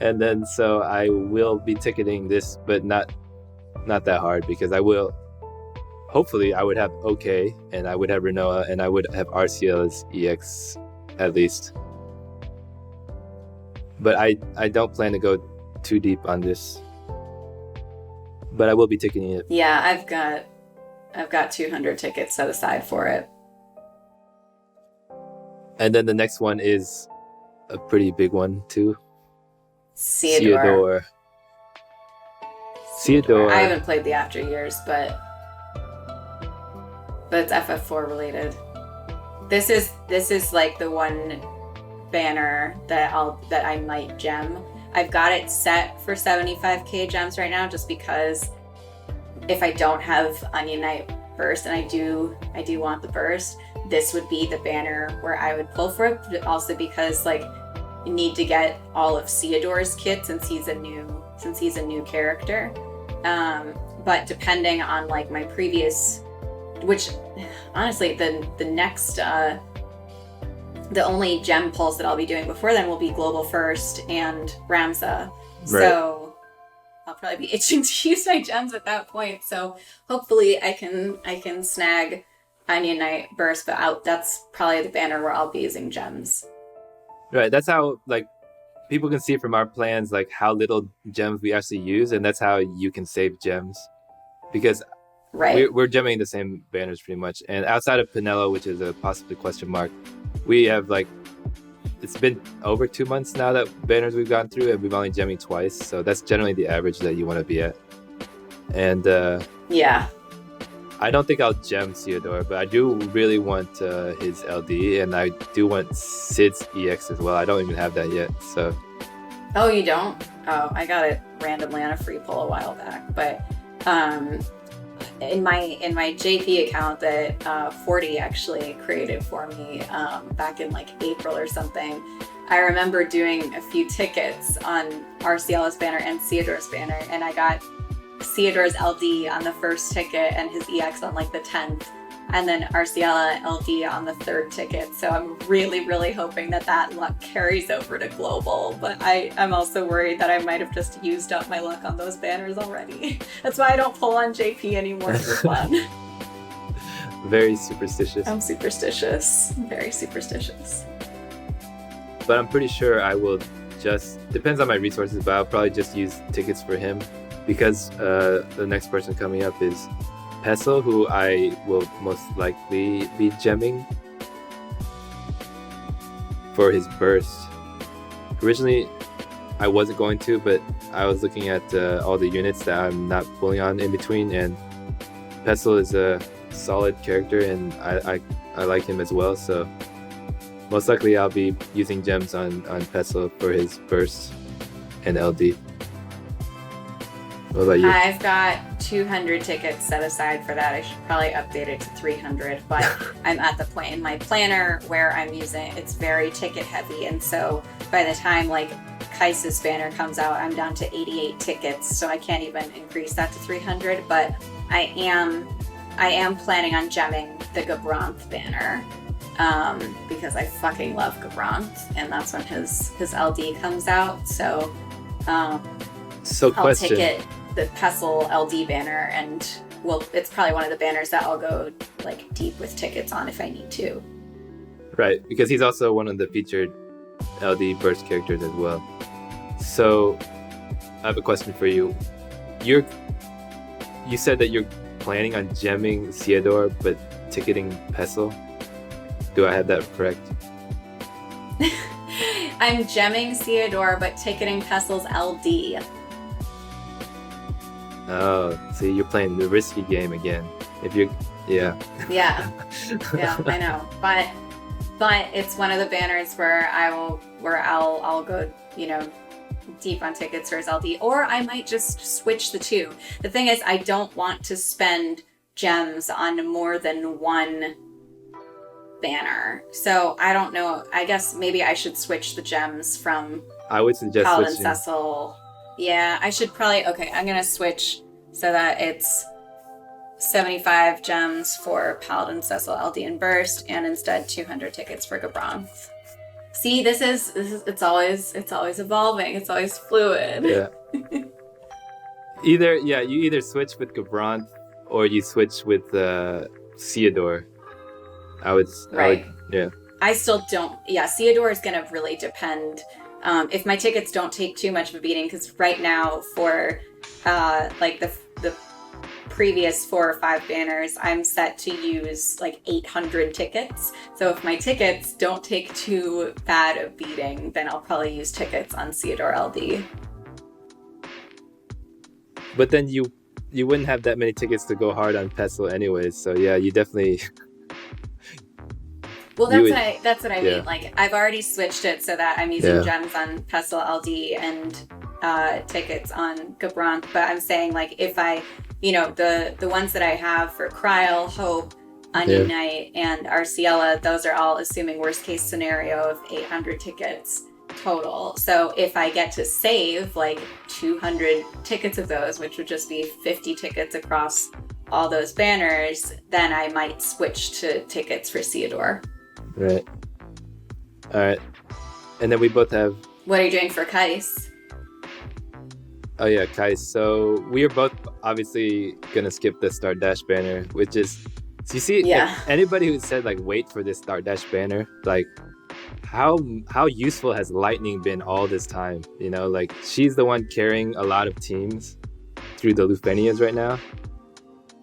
And then so I will be ticketing this, but not that hard, because I will. Hopefully, I would have OK, and I would have Renoa, and I would have Arciela's EX at least. But I don't plan to go too deep on this. But I will be ticketing it. Yeah, I've got 200 tickets set aside for it. And then the next one is a pretty big one too. Ceodore. I haven't played the After Years, but it's FF4 related. This is like the one banner that I might gem. I've got it set for 75k gems right now, just because if I don't have Onion Knight burst, and I do want the burst, this would be the banner where I would pull for it. But also because like you need to get all of Ceodore's kit since he's a new character. But depending on like my previous, which honestly the next the only gem pulls that I'll be doing before then will be Global First and Ramza. Right. So I'll probably be itching to use my gems at that point. So hopefully I can snag Onion Knight burst, but that's probably the banner where I'll be using gems. Right. That's how like people can see from our plans like how little gems we actually use, and that's how you can save gems, because we're gemming the same banners pretty much. And outside of Penelo, which is a possibly question mark, we have like it's been over 2 months now that banners we've gone through, and we've only gemming twice, so that's generally the average that you want to be at. And yeah, I don't think I'll gem Ceodore, but I do really want his LD, and I do want Sid's EX as well. I don't even have that yet, so. Oh, you don't? Oh, I got it randomly on a free pull a while back, but in my JP account that 40 actually created for me back in like April or something, I remember doing a few tickets on Arciela's banner and Ceodore's banner, and I got Ceodore's LD on the first ticket and his EX on like the 10th, and then Arciela LD on the 3rd ticket. So I'm really, really hoping that luck carries over to Global, but I'm also worried that I might have just used up my luck on those banners already. That's why I don't pull on JP anymore for fun. Very superstitious. I'm superstitious. Very superstitious. But I'm pretty sure I will just, depends on my resources, but I'll probably just use tickets for him because the next person coming up is Pecil, who I will most likely be gemming for his burst. Originally, I wasn't going to, but I was looking at all the units that I'm not pulling on in between, and Pecil is a solid character, and I like him as well, so most likely I'll be using gems on Pecil for his burst and LD. What about you? I've got 200 tickets set aside for that. I should probably update it to 300, but I'm at the point in my planner where I'm using, it's very ticket heavy, and so by the time like Keiss' banner comes out, I'm down to 88 tickets, so I can't even increase that to 300, but I am planning on gemming the Gabranth banner, because I fucking love Gabranth, and that's when his LD comes out, so I'll ticket the Pecil LD banner, and it's probably one of the banners that I'll go like deep with tickets on if I need to. Right, because he's also one of the featured LD burst characters as well. So I have a question for you. You said that you're planning on gemming Ceodore but ticketing Pecil. Do I have that correct? I'm gemming Ceodore but ticketing Pecil's LD. Oh, see, you're playing the risky game again. Yeah, I know, but it's one of the banners where I'll go, deep on tickets for his LD, or I might just switch the two. The thing is, I don't want to spend gems on more than one banner, so I don't know. I guess maybe I should switch the gems from. I would suggest Paladin switching. Cecil. Yeah, I should probably. Okay, I'm gonna switch so that it's 75 gems for Paladin Cecil LD and Burst, and instead 200 tickets for Gabranth. See, this is it's always evolving. It's always fluid. Yeah. You either switch with Gabranth or you switch with Ceodore. I still don't. Yeah, Ceodore is gonna really depend. If my tickets don't take too much of a beating, because right now for like the previous 4 or 5 banners, I'm set to use like 800 tickets. So if my tickets don't take too bad a beating, then I'll probably use tickets on Ceodore LD. But then you wouldn't have that many tickets to go hard on Pecil anyways. So yeah, you definitely. Well, that's what I mean. Like, I've already switched it so that I'm using gems on Pecil LD and tickets on Gabranth. But I'm saying, like, if I, the ones that I have for Krile, Hope, Onion Knight, and Arciela, those are all assuming worst case scenario of 800 tickets total. So if I get to save like 200 tickets of those, which would just be 50 tickets across all those banners, then I might switch to tickets for Ceodore. Right. All right. And then we both have. What are you doing for Keiss? Oh yeah, Keiss. So we are both obviously gonna skip the Start Dash banner, which is. So you see, anybody who said like wait for this Start Dash banner, like how useful has Lightning been all this time? Like she's the one carrying a lot of teams through the Lufenias right now,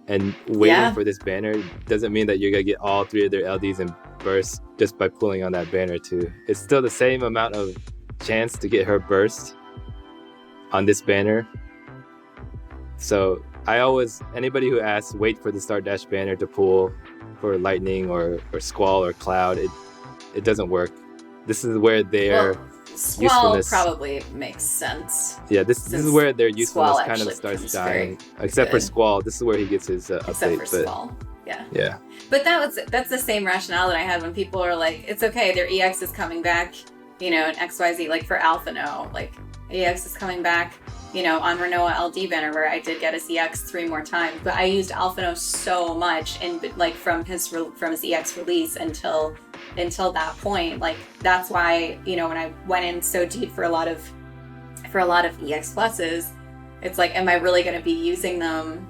and waiting for this banner doesn't mean that you're gonna get all 3 of their LDs and burst just by pulling on that banner too. It's still the same amount of chance to get her burst on this banner. So anybody who asks wait for the Start Dash banner to pull for Lightning or Squall or Cloud, it doesn't work. This is where their Squall usefulness probably makes sense. Yeah, this is where their usefulness kind of starts dying. Except for Squall, this is where he gets his update. Except for Squall. Yeah. But that's the same rationale that I had when people are like, it's okay, their EX is coming back, and XYZ, like for Alphino, like EX is coming back, on Renoa LD banner where I did get his EX 3 more times, but I used Alphino so much like from his EX release until that point. Like that's why, when I went in so deep for a lot of EX pluses, it's like, am I really going to be using them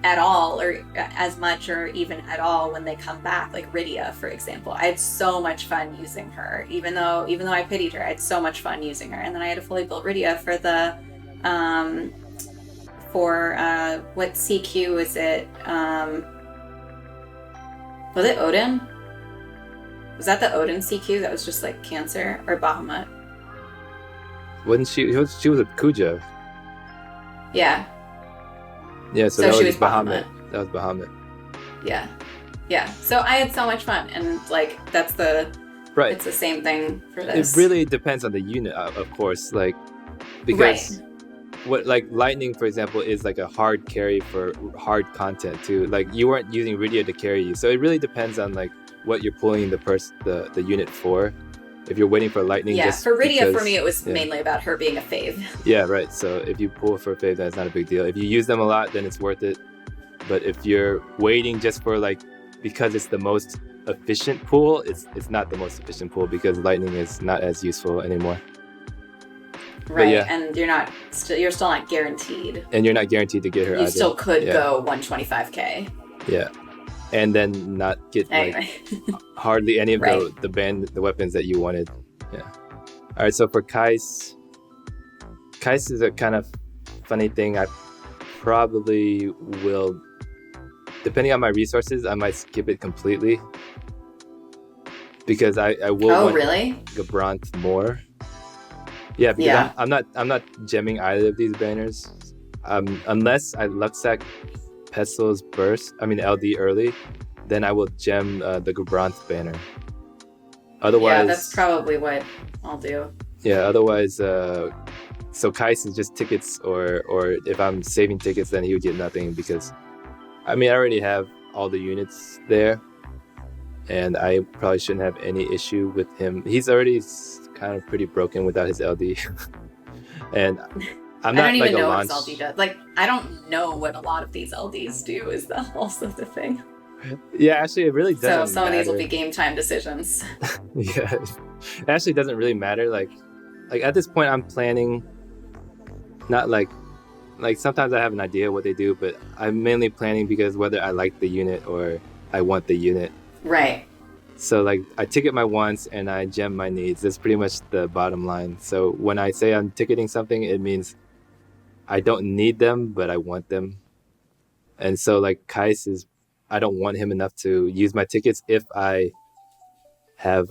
at all, or as much, or even at all when they come back? Like Rydia, for example, I had so much fun using her, even though I pitied her. I had so much fun using her, and then I had a fully built Rydia for the for what CQ is it? Was it Odin? Was that the Odin CQ that was just like Cancer or Bahamut? Wasn't she? She was a Kuja. Yeah. Yeah, so that was Bahamut. That was Bahamut. Yeah. Yeah. So I had so much fun, and like that's the right. It's the same thing for this. It really depends on the unit, of course, like because what like Lightning, for example, is like a hard carry for hard content too. Like you weren't using Rydia to carry you, so it really depends on like what you're pulling the unit for. If you're waiting for Lightning, just for Rydia, for me, it was mainly about her being a fave. Yeah, right. So if you pull for a fave, that's not a big deal. If you use them a lot, then it's worth it. But if you're waiting just for like because it's the most efficient pool, it's not the most efficient pool because Lightning is not as useful anymore. Right, and you're still not guaranteed. And you're not guaranteed to get her. You still could go 125k. Yeah, and then not get like hardly any of the weapons that you wanted. Yeah. All right, so for Keiss is a kind of funny thing. I probably will, depending on my resources, I might skip it completely because I will want Gabranth more. Yeah, because I'm not gemming either of these banners, unless I Luxac Pecil's LD early, then I will gem the Gabranth banner. Otherwise, yeah, that's probably what I'll do. Yeah, otherwise, so Keiss is just tickets, or if I'm saving tickets, then he would get nothing because, I already have all the units there, and I probably shouldn't have any issue with him. He's already kind of pretty broken without his LD, and I'm not I don't like even know a launch. what his LD does. Like, I don't know what a lot of these LDs do. Is that also the thing? Yeah, actually, it really doesn't. So some of these will be game time decisions. Yeah, it actually doesn't really matter. Like at this point, I'm planning. Not like sometimes I have an idea what they do, but I'm mainly planning because whether I like the unit or I want the unit. Right. So like I ticket my wants and I gem my needs. That's pretty much the bottom line. So when I say I'm ticketing something, it means I don't need them, but I want them. And so like Keiss is, I don't want him enough to use my tickets if I have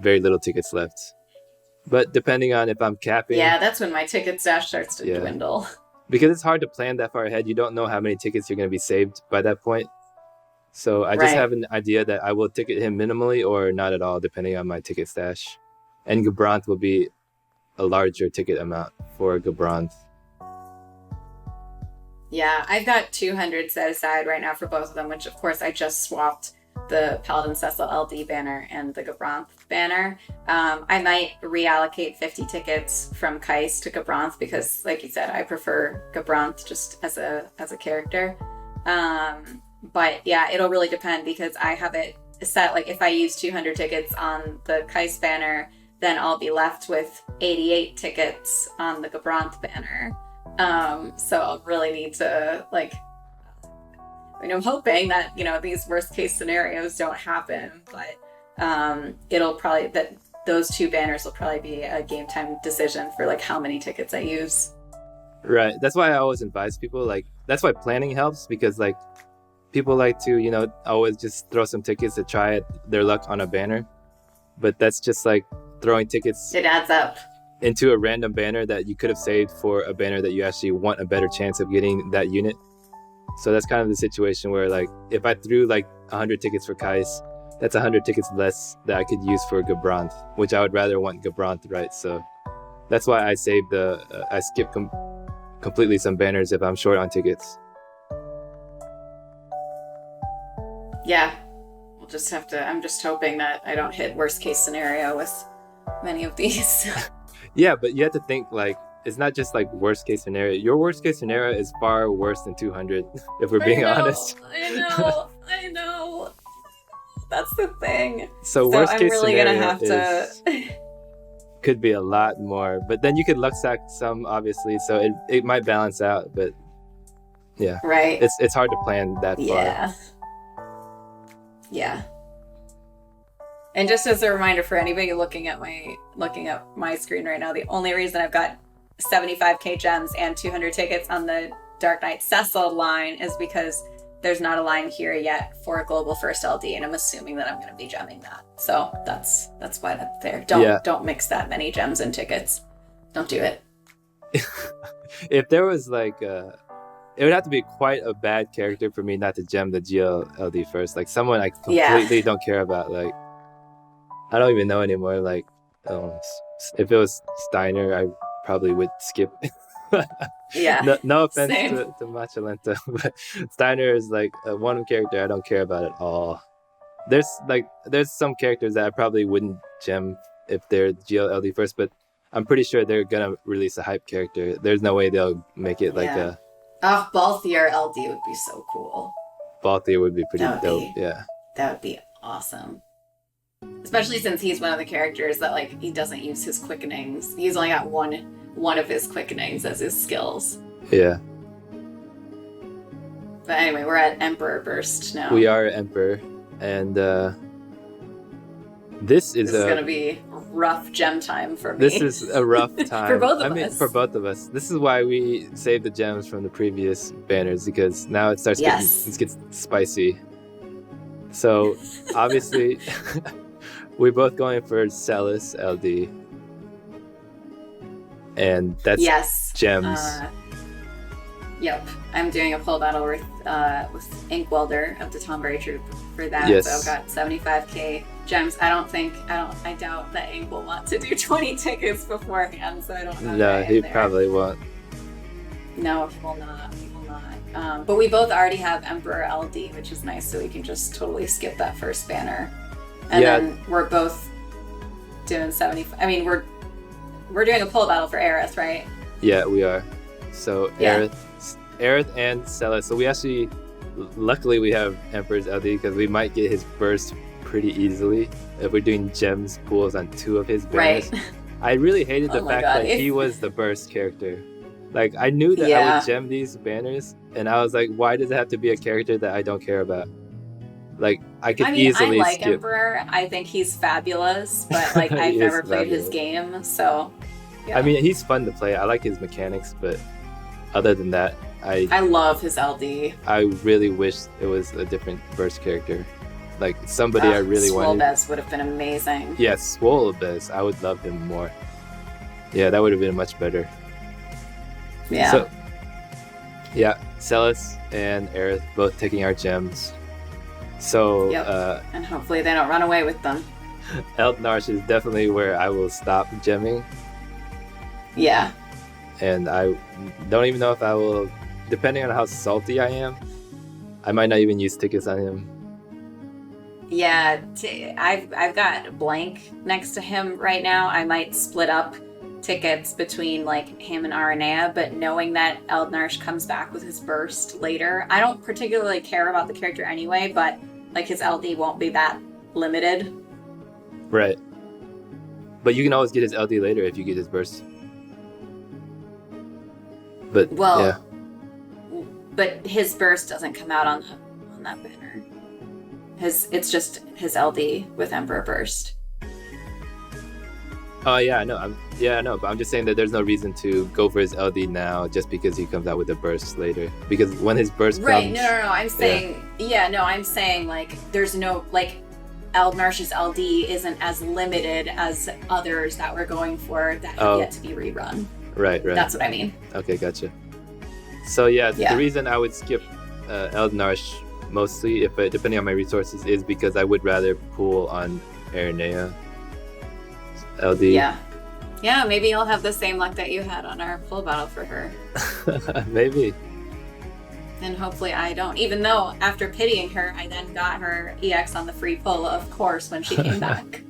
very little tickets left. But depending on if I'm capping... Yeah, that's when my ticket stash starts to dwindle. Because it's hard to plan that far ahead. You don't know how many tickets you're going to be saved by that point. So I just have an idea that I will ticket him minimally or not at all, depending on my ticket stash. And Gabranth will be a larger ticket amount for Gabranth. Yeah, I've got 200 set aside right now for both of them, which of course I just swapped the Paladin Cecil LD banner and the Gabranth banner. I might reallocate 50 tickets from Keiss to Gabranth because, like you said, I prefer Gabranth just as a character. But yeah, it'll really depend because I have it set, like if I use 200 tickets on the Keiss banner, then I'll be left with 88 tickets on the Gabranth banner. So I'll really need to I'm hoping that, these worst case scenarios don't happen, but it'll probably, that those two banners will probably be a game time decision for like how many tickets I use. Right. That's why I always advise people, that's why planning helps, because people like to, always just throw some tickets to try their luck on a banner. But that's just like throwing tickets. It adds up. Into a random banner that you could have saved for a banner that you actually want a better chance of getting that unit. So that's kind of the situation where if I threw 100 tickets for Keiss, that's 100 tickets less that I could use for Gabranth, which I would rather want Gabranth, right? So that's why I saved I skip completely some banners if I'm short on tickets. Yeah, we'll just have to, I'm just hoping that I don't hit worst case scenario with many of these. Yeah, but you have to think it's not just worst case scenario. Your worst case scenario is far worse than 200, if we're being honest. I know. That's the thing. So worst case really scenario gonna have to... could be a lot more, but then you could Luxac some, obviously, so it might balance out, but yeah. Right. It's hard to plan that far. Yeah. And just as a reminder for anybody looking at my screen right now, the only reason I've got 75k gems and 200 tickets on the Dark Knight Cecil line is because there's not a line here yet for Global First LD, and I'm assuming that I'm going to be gemming that. So that's why that's there. Don't mix that many gems and tickets. Don't do it. If there was like it would have to be quite a bad character for me not to gem the GL LD first. Like someone I completely don't care about. Like I don't even know anymore. Like if it was Steiner, I probably would skip. Yeah. No offense to Machalenta, but Steiner is like one character I don't care about at all. There's some characters that I probably wouldn't gem if they're GL LD first, but I'm pretty sure they're gonna release a hype character. There's no way they'll make it like a. Oh, Balthier LD would be so cool. Balthier would be pretty dope. Yeah. That would be awesome. Especially since he's one of the characters that like he doesn't use his quickenings. He's only got one of his quickenings as his skills. Yeah. But anyway, we're at Emperor Burst now. We are Emperor, and this is gonna be rough gem time for me. This is a rough time for both of us. For both of us. This is why we saved the gems from the previous banners, because now it starts it gets spicy. So obviously we're both going for Celes LD. And that's gems. Yep. I'm doing a pull battle with Ink Welder of the Tomberry Troop for that. Yes. So I've got 75k gems. I doubt that Ink will want to do 20 tickets beforehand, so I don't know. No, he probably won't. No, he will not. But we both already have Emperor LD, which is nice, so we can just totally skip that first banner. And then we're both doing 75. I mean, we're doing a pull battle for Aerith, right? Yeah, we are. So Aerith and Celes. So we actually, luckily we have Emperor's LD because we might get his burst pretty easily if we're doing gems pools on 2 of his banners. Right. I really hated the fact that he was the burst character. Like I knew that I would gem these banners, and I was like, why does it have to be a character that I don't care about? Like I could easily I like skip. Emperor. I think he's fabulous, but like I've never played his game, so. Yeah. I mean, he's fun to play. I like his mechanics, but other than that, I love his LD. I really wish it was a different burst character, like somebody I really wanted. Golbez would have been amazing. Yes, Golbez. I would love him more. Yeah, that would have been much better. Yeah. So, yeah, Celes and Aerith both taking our gems. So, and hopefully they don't run away with them. Eald'narche is definitely where I will stop gemming. Yeah. And I don't even know if I will, depending on how salty I am, I might not even use tickets on him. Yeah, I've got blank next to him right now. I might split up tickets between like him and Aranea, but knowing that Eald'narche comes back with his burst later, I don't particularly care about the character anyway, but like his LD won't be that limited. Right. But you can always get his LD later if you get his burst. But but his burst doesn't come out on that banner. It's just his LD with Emperor Burst. Oh yeah, I know. But I'm just saying that there's no reason to go for his LD now just because he comes out with a burst later. Because when his burst comes, no. I'm saying, I'm saying like there's no like Eald'narche's LD isn't as limited as others that we're going for that have yet to be rerun. Right. That's what I mean. Okay, gotcha. So the reason I would skip Eald'narche mostly, if depending on my resources, is because I would rather pool on Aranea LD. Yeah, maybe you'll have the same luck that you had on our pull battle for her. Maybe. And hopefully I don't. Even though after pitying her, I then got her EX on the free pull, of course, when she came back.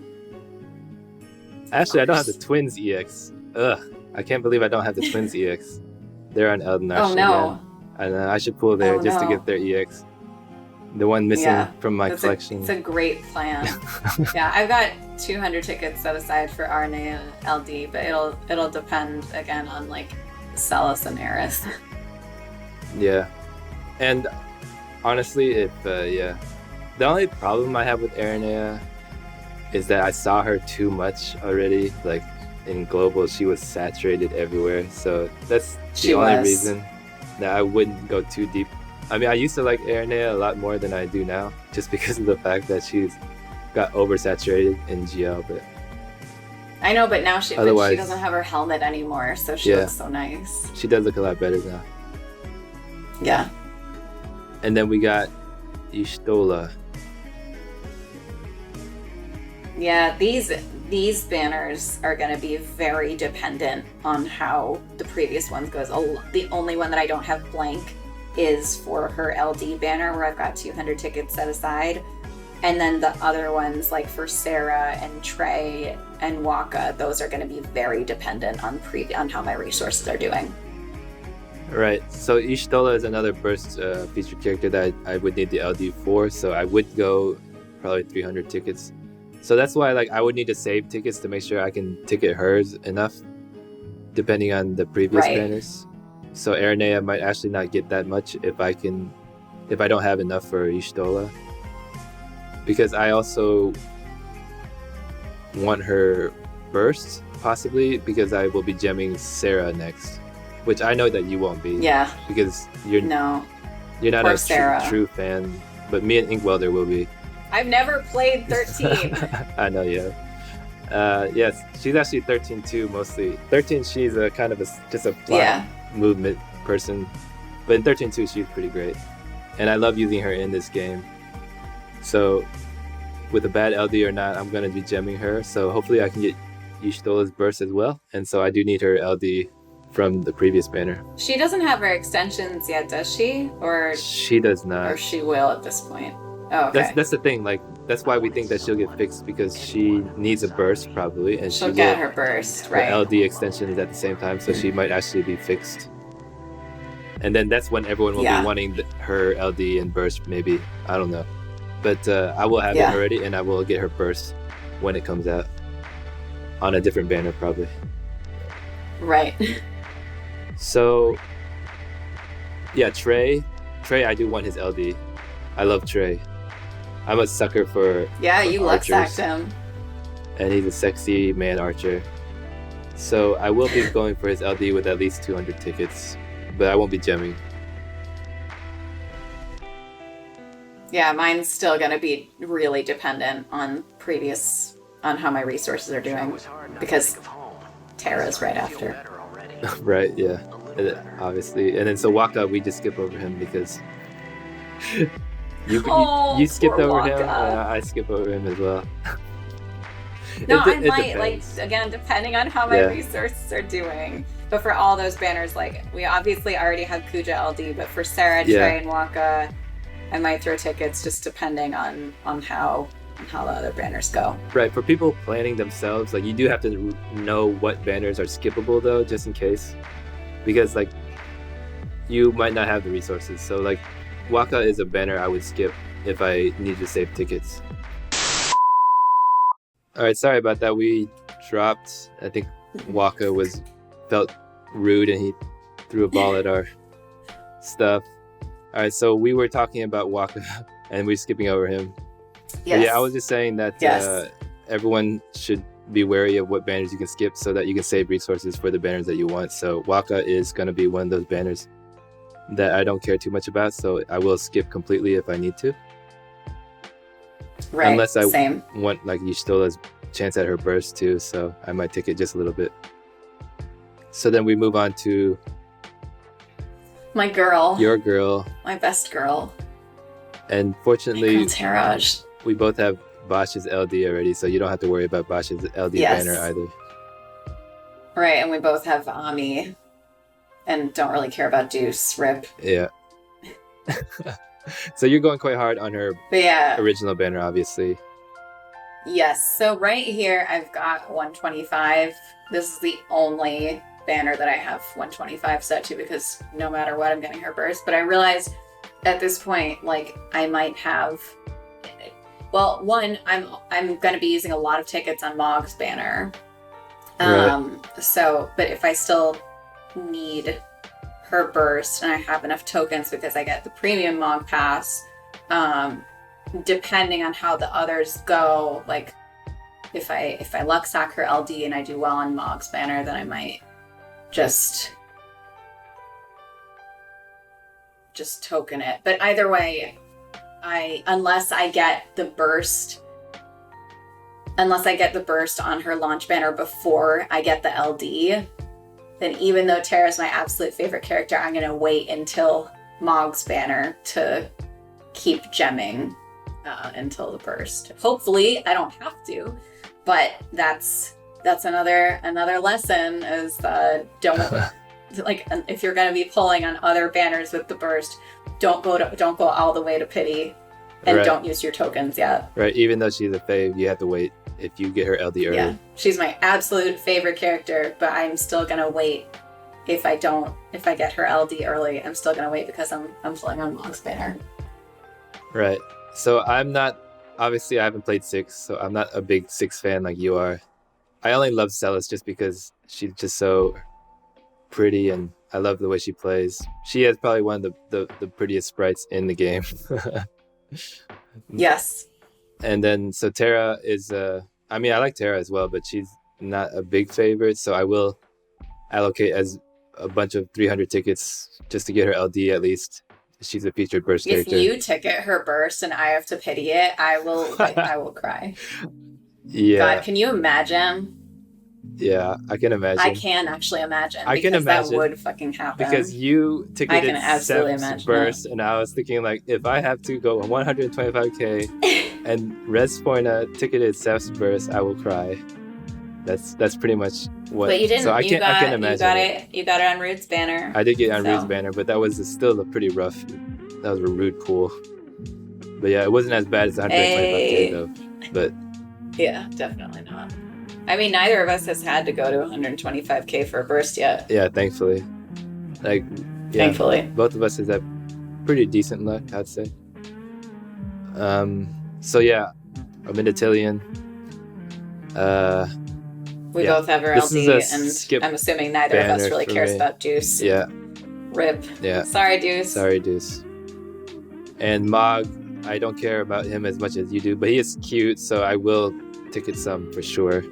Actually, I don't have the twins EX. Ugh. I can't believe I don't have the twins EX. They're on Eald'narche. Oh no. Again. I should pull there just to get their EX. The one missing from my collection. It's a great plan. Yeah, I've got 200 tickets set aside for Aranea LD, but it'll depend again on like Celes and Aerith. Yeah. And honestly, if the only problem I have with Aranea is that I saw her too much already. Like in global, she was saturated everywhere, so that's the only reason. Now, I wouldn't go too deep. I mean, I used to like Aranea a lot more than I do now, just because of the fact that she's got oversaturated in GL, but I know, but now she doesn't have her helmet anymore, so she looks so nice. She does look a lot better now. Yeah. And then we got Y'shtola. Yeah, these banners are going to be very dependent on how the previous ones goes. The only one that I don't have blank is for her LD banner, where I've got 200 tickets set aside. And then the other ones, like for Serah and Trey and Wakka, those are going to be very dependent on how my resources are doing. Right. So Y'shtola is another burst featured character that I would need the LD for. So I would go probably 300 tickets. So that's why I would need to save tickets to make sure I can ticket hers enough, depending on the previous banners. So Aranea might actually not get that much if I don't have enough for Y'shtola. Because I also want her burst, possibly, because I will be gemming Serah next, which I know that you won't be. Yeah. Because you're not a true fan, but me and Inkwelder will be. I've never played 13. I know, yeah. Yes, she's actually 13 too, mostly. 13, she's a kind of just a plot movement person, but in 13 too, she's pretty great, and I love using her in this game. So, with a bad LD or not, I'm going to be gemming her. So hopefully I can get Y'shtola's burst as well. And so I do need her LD from the previous banner. She doesn't have her extensions yet, does she? Or she does not. Or she will at this point. Oh, okay. That's the thing. That's why we think that she'll get fixed, because she needs a burst probably, and she'll get her burst, right? The LD extension is at the same time, so she might actually be fixed. And then that's when everyone will be wanting her LD and burst, maybe. I don't know. But I will have it already, and I will get her burst when it comes out. On a different banner, probably. Right. So, yeah, Trey, I do want his LD. I love Trey. I'm a sucker for you luck-sacked him. And he's a sexy man archer. So I will be going for his LD with at least 200 tickets, but I won't be gemming. Yeah, mine's still going to be really dependent on how my resources are doing, because Terra's right after. Right, yeah. Obviously. And then so Wakka, we just skip over him because you skipped over him, and I skip over him as well. No, I might, again, depending on how my resources are doing. But for all those banners, we obviously already have Kuja LD, but for Serah, Trey, and Wakka, I might throw tickets just depending on how the other banners go. Right, for people planning themselves, you do have to know what banners are skippable though, just in case. Because you might not have the resources. So Wakka is a banner I would skip if I need to save tickets. Alright, sorry about that. We dropped. I think Wakka felt rude and he threw a ball at our stuff. Alright, so we were talking about Wakka and we're skipping over him. Yes. Yeah, I was just saying that everyone should be wary of what banners you can skip so that you can save resources for the banners that you want. So Wakka is going to be one of those banners that I don't care too much about, so I will skip completely if I need to. Right, unless I want Y'shtola's chance at her burst too, so I might take it just a little bit. So then we move on to my girl. Your girl. My best girl. And fortunately, Terra. We both have Bosch's LD already, so you don't have to worry about Bosch's LD banner either. Right, and we both have Ami, and don't really care about Deuce. Rip. Yeah. So you're going quite hard on her original banner, obviously. Yes, so right here I've got 125. This is the only banner that I have 125 set to, because no matter what, I'm getting her burst. But I realized at this point, I might have... Well, one, I'm going to be using a lot of tickets on Mog's banner. So, but if I still need her burst and I have enough tokens because I get the premium Mog pass, depending on how the others go, if I luck sack her LD and I do well on Mog's banner, then I might just just token it. But either way, unless I get the burst on her launch banner before I get the LD, then even though Terra's my absolute favorite character, I'm gonna wait until Mog's banner to keep gemming until the burst. Hopefully I don't have to, but that's another lesson is don't like, if you're gonna be pulling on other banners with the burst, don't go all the way to pity, and don't use your tokens yet. Right, even though she's a fave, you have to wait if you get her LD early. Yeah, she's my absolute favorite character, but I'm still gonna wait. If I get her LD early, I'm still gonna wait because I'm pulling on Mog's banner. Right. So obviously I haven't played 6, so I'm not a big 6 fan like you are. I only love Celes just because she's just so pretty and I love the way she plays. She has probably one of the prettiest sprites in the game. Yes. And then so Terra is I mean I like Terra as well, but she's not a big favorite, so I will allocate as a bunch of 300 tickets just to get her LD at least. She's a featured burst character. If you ticket her burst and I have to pity it, I will cry. Yeah. God, can you imagine? Yeah, I can imagine. I can actually imagine. I can imagine. That would fucking happen. Because you ticketed Seb's burst, that. and I was thinking like, if I have to go 125k and resphoina ticketed Seb's burst, I will cry. That's pretty much what. But you didn't. So I can imagine. You got it on Rude's banner. I did get it on Rude's banner, but that was still a pretty rough. That was a Rude pool. But yeah, it wasn't as bad as 125k though. But yeah, definitely not. I mean, neither of us has had to go to 125k for a burst yet. Yeah, thankfully. Like, yeah, thankfully, both of us has had pretty decent luck, I'd say. So yeah, I'm into Tillian. We both have her LD, and I'm assuming neither of us really cares about Deuce. Yeah. Rip. Yeah. Sorry, Deuce. Sorry, Deuce. And Mog, I don't care about him as much as you do, but he is cute, so I will ticket some for sure.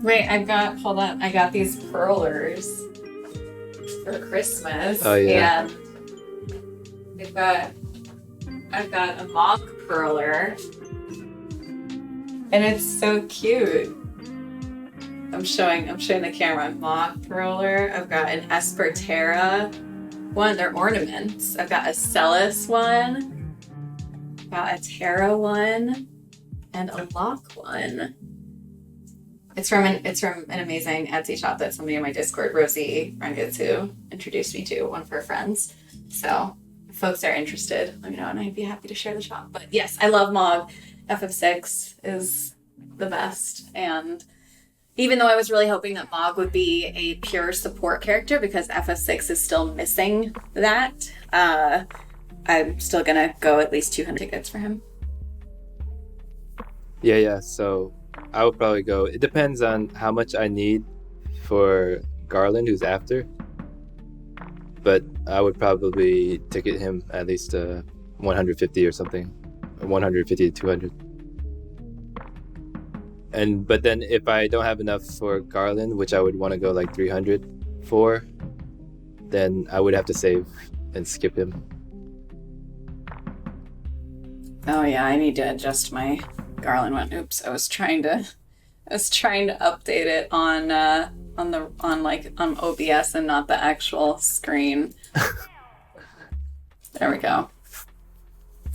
Wait, I got these pearlers for Christmas. Oh yeah. And I've got a Mog pearler. And it's so cute. I'm showing the camera. Mog pearler. I've got an Esper Terra one. They're ornaments. I've got a Celes one. Got a Terra one. And a Lock one. It's from an amazing Etsy shop that somebody in my Discord, Rosie Rangetsu, introduced me to, one of her friends. So if folks are interested, let me know and I'd be happy to share the shop. But yes, I love Mog. FF6 is the best, and even though I was really hoping that Mog would be a pure support character because FF6 is still missing that, I'm still gonna go at least 200 tickets for him. Yeah, so I would probably go, it depends on how much I need for Garland, who's after, but I would probably ticket him at least 150 or something. 150 to 200. But then if I don't have enough for Garland, which I would want to go like 300 for, then I would have to save and skip him. Oh yeah, I need to adjust my Garland one. Oops, I was trying to update it on OBS and not the actual screen. There we go.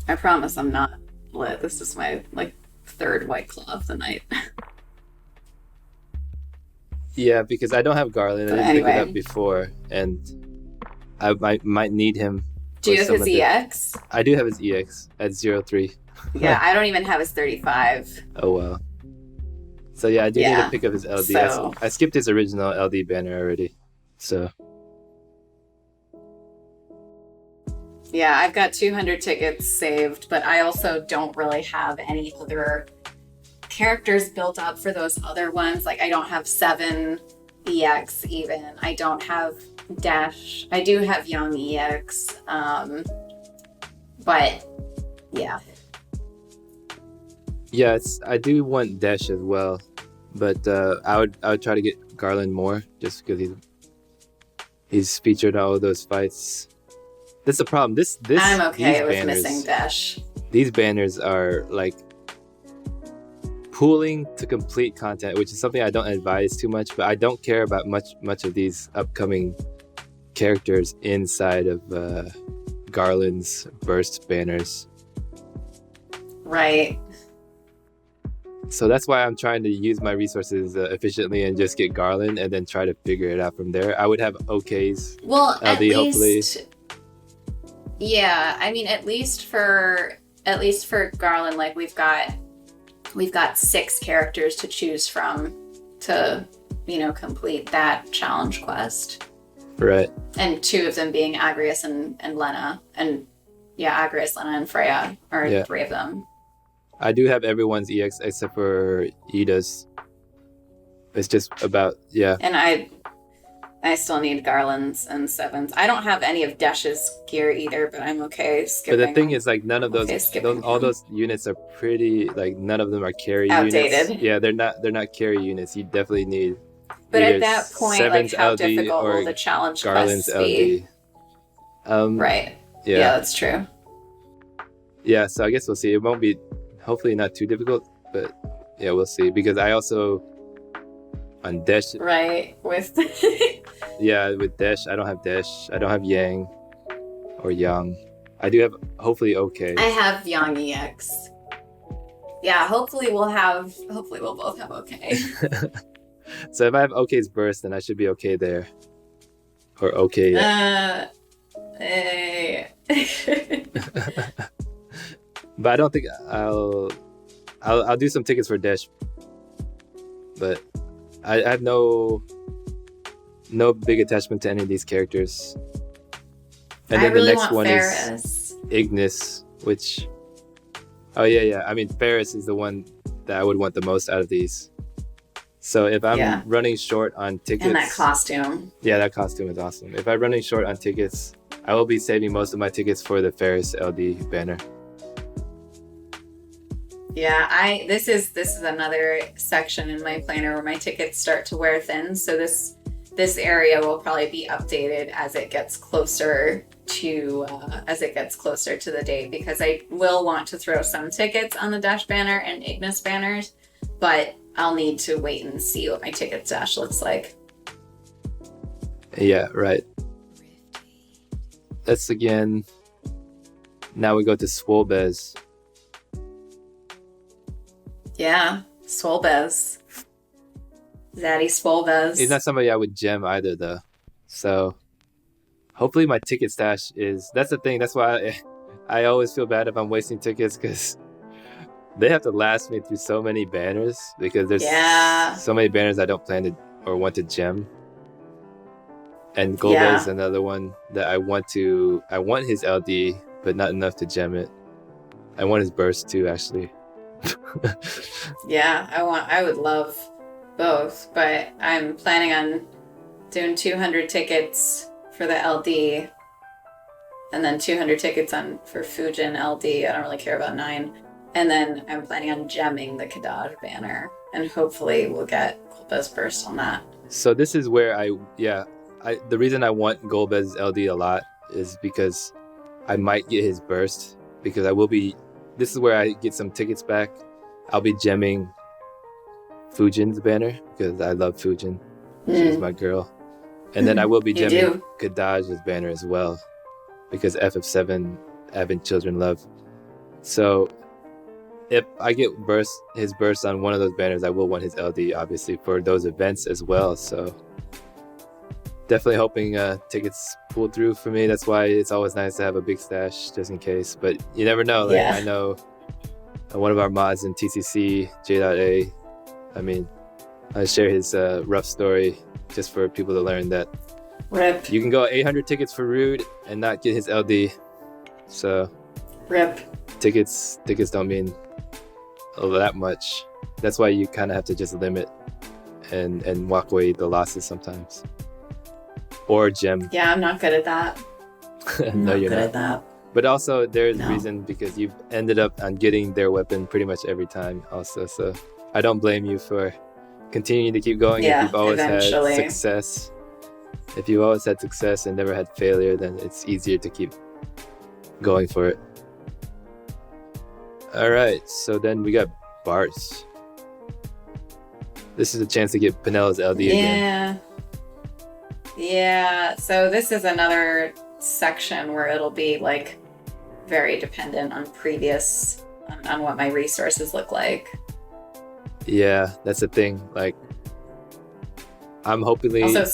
I promise I'm not lit. This is my third White Claw of the night. Yeah, because I don't have Garland. I didn't pick it up before, and I might need him. Do you have his EX? I do have his EX at 03. Yeah, I don't even have his 35. Oh wow. So yeah, I do need to pick up his LD. So... I skipped his original LD banner already. So. Yeah, I've got 200 tickets saved, but I also don't really have any other characters built up for those other ones. Like, I don't have 7 EX even. I don't have Dash. I do have Young EX. But, yeah. Yeah, I do want Dash as well, but I would try to get Garland more just because he's featured all of those fights. That's the problem. I'm okay with banners, missing Dash. These banners are like pooling to complete content, which is something I don't advise too much, but I don't care about much of these upcoming characters inside of Garland's burst banners. Right. So that's why I'm trying to use my resources efficiently and just get Garland and then try to figure it out from there. I would have OK's well, LD, hopefully. Yeah, I mean, at least for Garland, like we've got 6 characters to choose from to, complete that challenge quest. Right. And 2 of them being Agrias and Lena. And yeah, Agrias, Lena, and Freya are 3 of them. I do have everyone's EX except for Ida's. It's just about, And I still need Garlands and 7s. I don't have any of Dash's gear either, but I'm okay skipping. But the thing is, like, none of all those units are pretty, like, none of them are carry outdated. Units. Yeah, they're not carry units. You definitely need. But at that point, like, how LD difficult will the challenge Garland's quests be? Right. Yeah, that's true. Yeah, so I guess we'll see. It won't be, hopefully not too difficult, but yeah, we'll see. Because I also, on Dash... Right, with... yeah, with Dash, I don't have Dash. I don't have Yang or Yang. I do have, hopefully, OK. I have Yang EX. Yeah, hopefully we'll both have OK. So if I have OK's burst, then I should be okay there. Or OK. But I don't think I'll do some tickets for Dash. But I have no big attachment to any of these characters. And then the next one is Ignis, which I mean, Faris is the one that I would want the most out of these. So if I'm running short on tickets... And that costume. Yeah, that costume is awesome. If I'm running short on tickets, I will be saving most of my tickets for the Faris LD banner. Yeah, this is another section in my planner where my tickets start to wear thin. So this area will probably be updated as it gets closer to the date, because I will want to throw some tickets on the Dash banner and Ignis banners, but I'll need to wait and see what my ticket stash looks like. Yeah, right. Let's again. Now we go to Golbez. Yeah, Golbez. Zaddy Golbez. He's not somebody I would gem either, though. So hopefully my ticket stash is... That's the thing. That's why I always feel bad if I'm wasting tickets, because they have to last me through so many banners, because there's so many banners I don't plan to or want to gem. And Golbez is another one that I want his LD, but not enough to gem it. I want his burst too, actually. Yeah, I would love both, but I'm planning on doing 200 tickets for the LD, and then 200 tickets for Fujin LD. I don't really care about 9. And then I'm planning on gemming the Kadaj banner, and hopefully we'll get Golbez burst on that. So this is where the reason I want Golbez LD a lot is because I might get his burst, because this is where I get some tickets back. I'll be gemming Fujin's banner, because I love Fujin. She's my girl. And then I will be gemming Kadaj's banner as well, because FF7 Avid Children love. So if I get his burst on one of those banners, I will want his LD, obviously, for those events as well. So definitely hoping tickets pull through for me. That's why it's always nice to have a big stash, just in case. But you never know. I know one of our mods in TCC, J.A, I mean, I share his rough story just for people to learn that Rip. You can go 800 tickets for Rude and not get his LD. So Rip. Tickets don't mean that much. That's why you kind of have to just limit and walk away the losses sometimes. Or gem. Yeah, I'm not good at that. No, you're not at that. But also there's a reason, because you've ended up on getting their weapon pretty much every time also. So I don't blame you for continuing to keep going. If you've always had success. If you've always had success and never had failure, then it's easier to keep going for it. All right, so then we got Bartz. This is a chance to get Penelo's LD again. Yeah, so this is another section where it'll be like very dependent on previous, on what my resources look like. Yeah, that's the thing. Like, I'm hopefully... Also,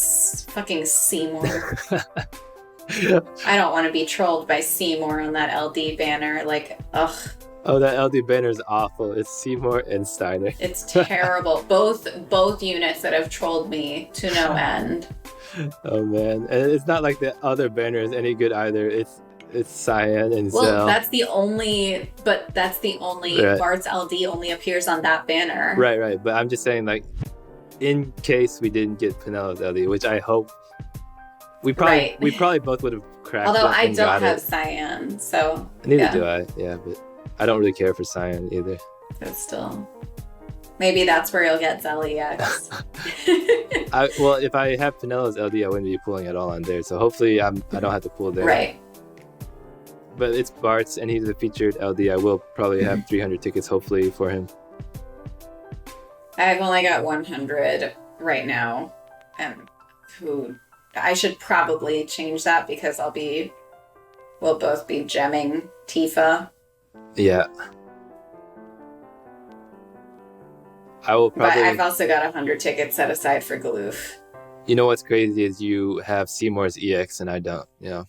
fucking Seymour. I don't want to be trolled by Seymour on that LD banner. Like, ugh. Oh, that LD banner is awful. It's Seymour and Steiner. It's terrible. Both units that have trolled me to no end. Oh man, and it's not like the other banner is any good either. It's Cyan and Zell. Well, that's the only right. Bartz LD only appears on that banner. Right. But I'm just saying, like, in case we didn't get Penelo's LD, which I hope we probably both would have cracked. Although I don't have Cyan, so neither do I. Yeah, but I don't really care for Cyan either. But still, maybe that's where you'll get Zell EX. Well, if I have Penelo's LD, I wouldn't be pulling at all on there. So hopefully I don't have to pull there. Right. But it's Bartz, and he's a featured LD. I will probably have 300 tickets, hopefully, for him. I've only got 100 right now, and I should probably change that because we'll both be gemming Tifa. Yeah. I will probably... But I've also got 100 tickets set aside for Galoof. You know what's crazy is you have Seymour's EX and I don't, you know.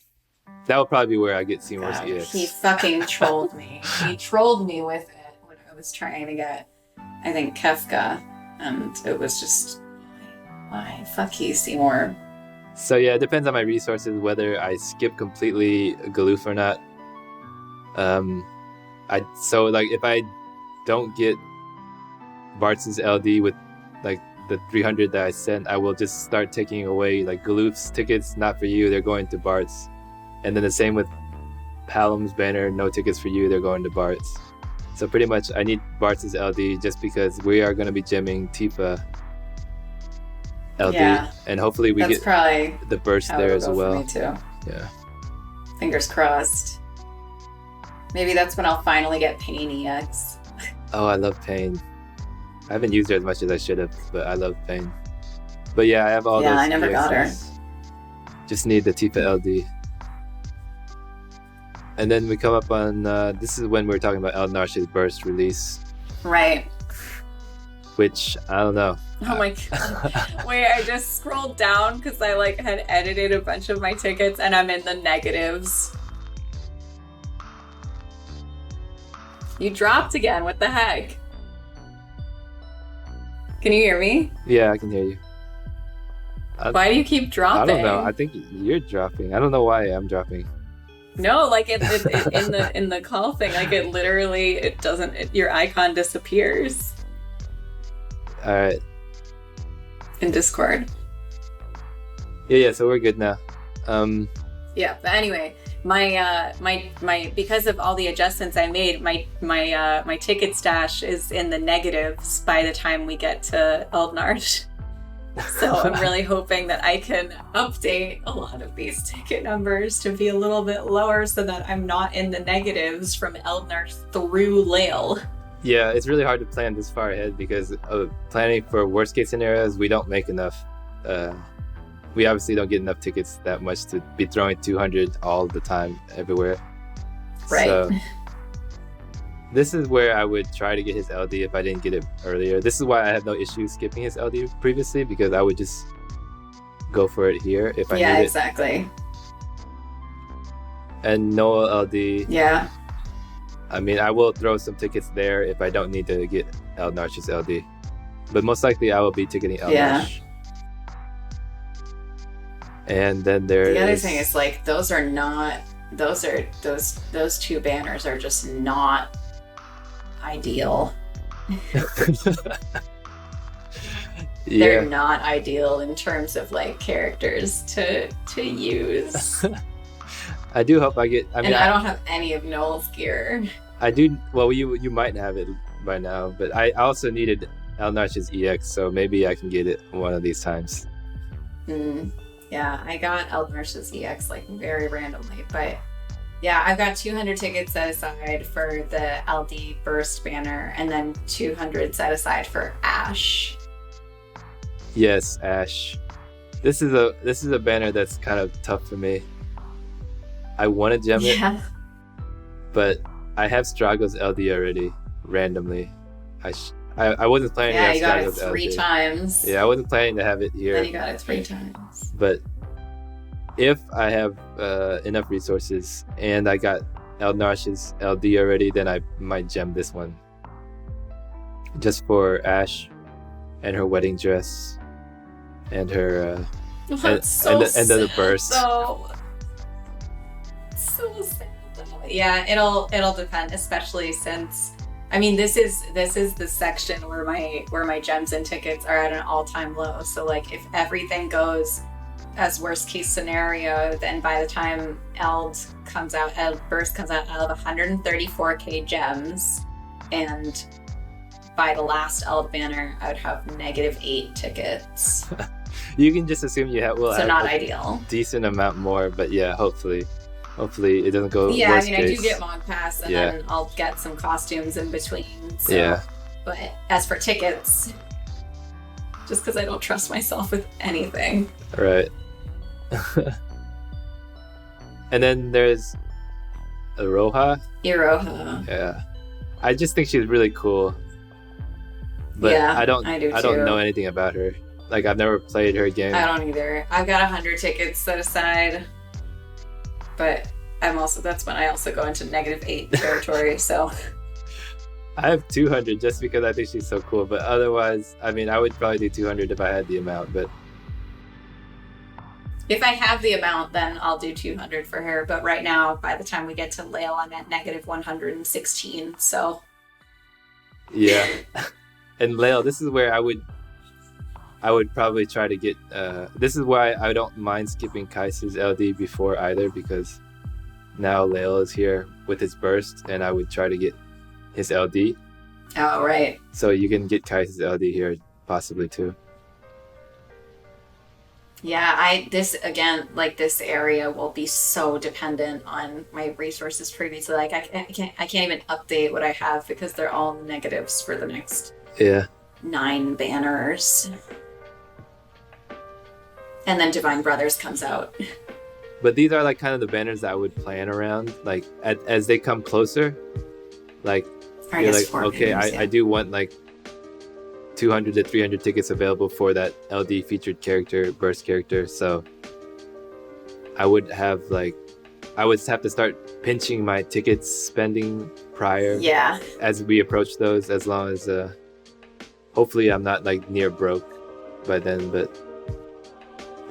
That will probably be where I get Seymour's EX. He fucking trolled me. He trolled me with it when I was trying to get, I think, Kefka. And it was just, why? Fuck you, Seymour. So yeah, it depends on my resources, whether I skip completely Galoof or not. So like if I don't get Bartz's LD with like the 300 that I sent, I will just start taking away like Galoof's tickets, not for you, they're going to Bartz. And then the same with Palom's banner, no tickets for you, they're going to Bartz. So pretty much I need Bartz's LD just because we are going to be gemming Tifa LD. Yeah, and hopefully we get the burst there as well. Me too. Yeah. Fingers crossed. Maybe that's when I'll finally get Pain EX. Oh, I love Pain. I haven't used her as much as I should have, but I love Pain. But yeah, I have all those. Yeah, I never got her. Just need the Tifa LD. And then we come up on, this is when we're talking about Eald'narche's burst release. Right. Which, I don't know. Oh my god. Wait, I just scrolled down because I like had edited a bunch of my tickets and I'm in the negatives. You dropped again, what the heck? Can you hear me? Yeah, I can hear you. Why do you keep dropping? I don't know, I think you're dropping. I don't know why I'm dropping. No, like in the call thing, like it literally, it doesn't, your icon disappears. All right. In Discord. Yeah, so we're good now. Yeah, but anyway, my because of all the adjustments I made, my ticket stash is in the negatives by the time we get to Eald'narche. So I'm really hoping that I can update a lot of these ticket numbers to be a little bit lower so that I'm not in the negatives from Eald'narche through Lael. Yeah, it's really hard to plan this far ahead because planning for worst case scenarios, we don't make enough. We obviously don't get enough tickets that much to be throwing 200 all the time everywhere. Right. So this is where I would try to get his LD if I didn't get it earlier. This is why I had no issue skipping his LD previously, because I would just go for it here if I need it. Yeah, exactly. And Noah LD. Yeah. I mean, I will throw some tickets there if I don't need to get Eald'narche's LD. But most likely I will be ticketing Eald'narche. Yeah. And then there's... The other thing is, like, those two banners are just not ideal. They're not ideal in terms of like characters to use. I do hope I get. I mean, I don't have any of Noel's gear. I do. Well, you might have it by now, but I also needed Eald'narche's EX, so maybe I can get it one of these times. Yeah, I got Eald'narche's EX like very randomly, but Yeah, I've got 200 tickets set aside for the LD Burst banner, and then 200 set aside for Ash. Yes, Ash. This is a banner that's kind of tough for me. I want to gem it, but I have Straggles LD already randomly. I wasn't planning to have Straggles LD. Yeah, you got it 3 times. Yeah, I wasn't planning to have it here. Then you got it 3 times. But if I have enough resources and I got Eald'narche's LD already, then I might gem this one. Just for Ash and her wedding dress and her and then the burst. So sad. Yeah, it'll depend, especially since I mean this is the section where my gems and tickets are at an all-time low. So like if everything goes as worst case scenario, then by the time Eld Burst comes out, I'll have 134k gems, and by the last Eld banner, I would have -8 tickets. You can just assume you have not ideal. Decent amount more, but yeah, hopefully it doesn't go. Yeah, worst I case. do get Mog Pass, and then I'll get some costumes in between. So. Yeah. But as for tickets, just because I don't trust myself with anything. Right. And then there's Iroha. Yeah. I just think she's really cool. But yeah, I don't too. know anything about her. Like I've never played her game. I don't either. I've got 100 tickets set aside. But that's when I also go into -8 territory, so I have 200 just because I think she's so cool, but otherwise, I mean, I would probably do 200 if I had the amount, but if I have the amount, then I'll do 200 for her. But right now, by the time we get to Lael, I'm at -116, so yeah. And Lael, this is where I would probably try to get this is why I don't mind skipping Keiss's LD before either, because now Lael is here with his burst and I would try to get his LD. Oh, right. So you can get Keiss's LD here possibly too. Yeah, this area will be so dependent on my resources previously. Like I can't even update what I have because they're all negatives for the next 9 banners. And then Divine Brothers comes out. But these are like kind of the banners that I would plan around, like as they come closer. Like you're like, okay, I do want like 200 to 300 tickets available for that LD featured character, burst character. So I would have to start pinching my tickets spending prior. Yeah. As we approach those, as long as hopefully I'm not like near broke by then, but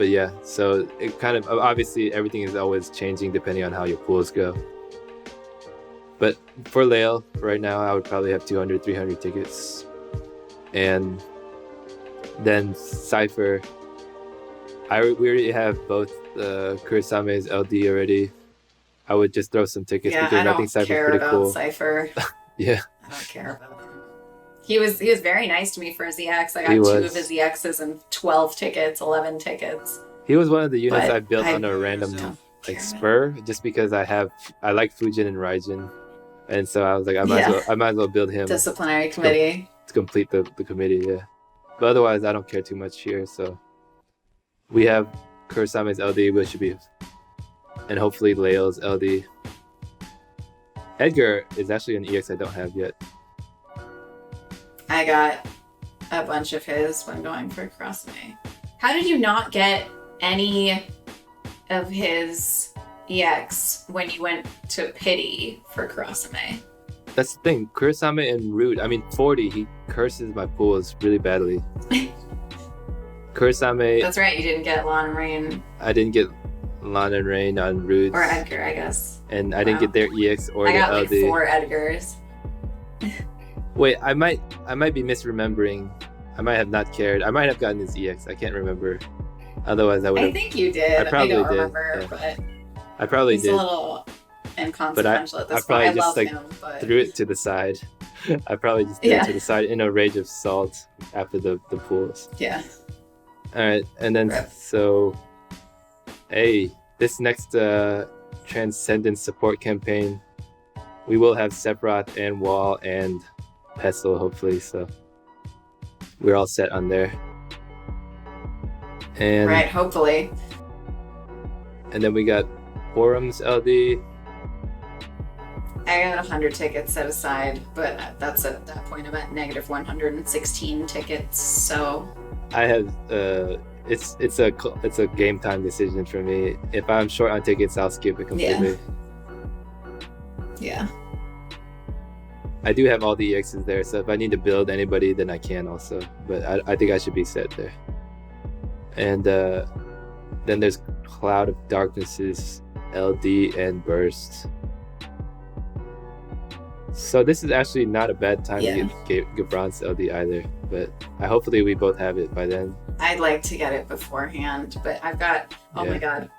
yeah, so it kind of obviously everything is always changing depending on how your pools go. But for Lael, right now, I would probably have 200, 300 tickets. And then Cypher, we already have both Kurisame's LD already. I would just throw some tickets because I think Cypher's pretty cool. Cypher. Yeah. I don't care about him. He was very nice to me for his EX. I got 2 of his EXs and 12 tickets, 11 tickets. He was one of the units I built on a random spur, just because I like Fujin and Raijin, and so I was like, I might as well build him. Disciplinary committee to complete the committee, yeah. But otherwise, I don't care too much here. So we have Kurisame's LD, which should be, and hopefully Lael's LD. Edgar is actually an EX I don't have yet. I got a bunch of his when going for Kurasame. How did you not get any of his EX when you went to Pity for Kurasame? That's the thing. Kurasame and Rude. I mean, 40, he curses my pools really badly. Kurasame. That's right, you didn't get Lon and Rain. I didn't get Lon and Rain on Rude. Or Edgar, I guess. And I didn't get their EX or their LD. I got like 4 Edgars. Wait, I might be misremembering. I might have not cared. I might have gotten his EX. I can't remember. Otherwise, I would have. I think you did. I probably don't did. Remember, but I probably he's did. a little inconsequential at this point. I probably just him, but... threw it to the side. I probably just threw it to the side in a rage of salt after the pools. Yeah. All right, and then so, hey, this next Transcendence support campaign. We will have Sephiroth and Wall and Pecil, hopefully, so we're all set on there. And right, hopefully. And then we got Forums LD. I got 100 tickets set aside, but that's at that point I'm at negative 116 tickets, so... I have, it's a game time decision for me. If I'm short on tickets, I'll skip it completely. Yeah. I do have all the EXs there, so if I need to build anybody, then I can also. But I think I should be set there. And then there's Cloud of Darknesses, LD, and Burst. So this is actually not a bad time to get Gabranth LD either, but hopefully we both have it by then. I'd like to get it beforehand, but I've got, oh my god.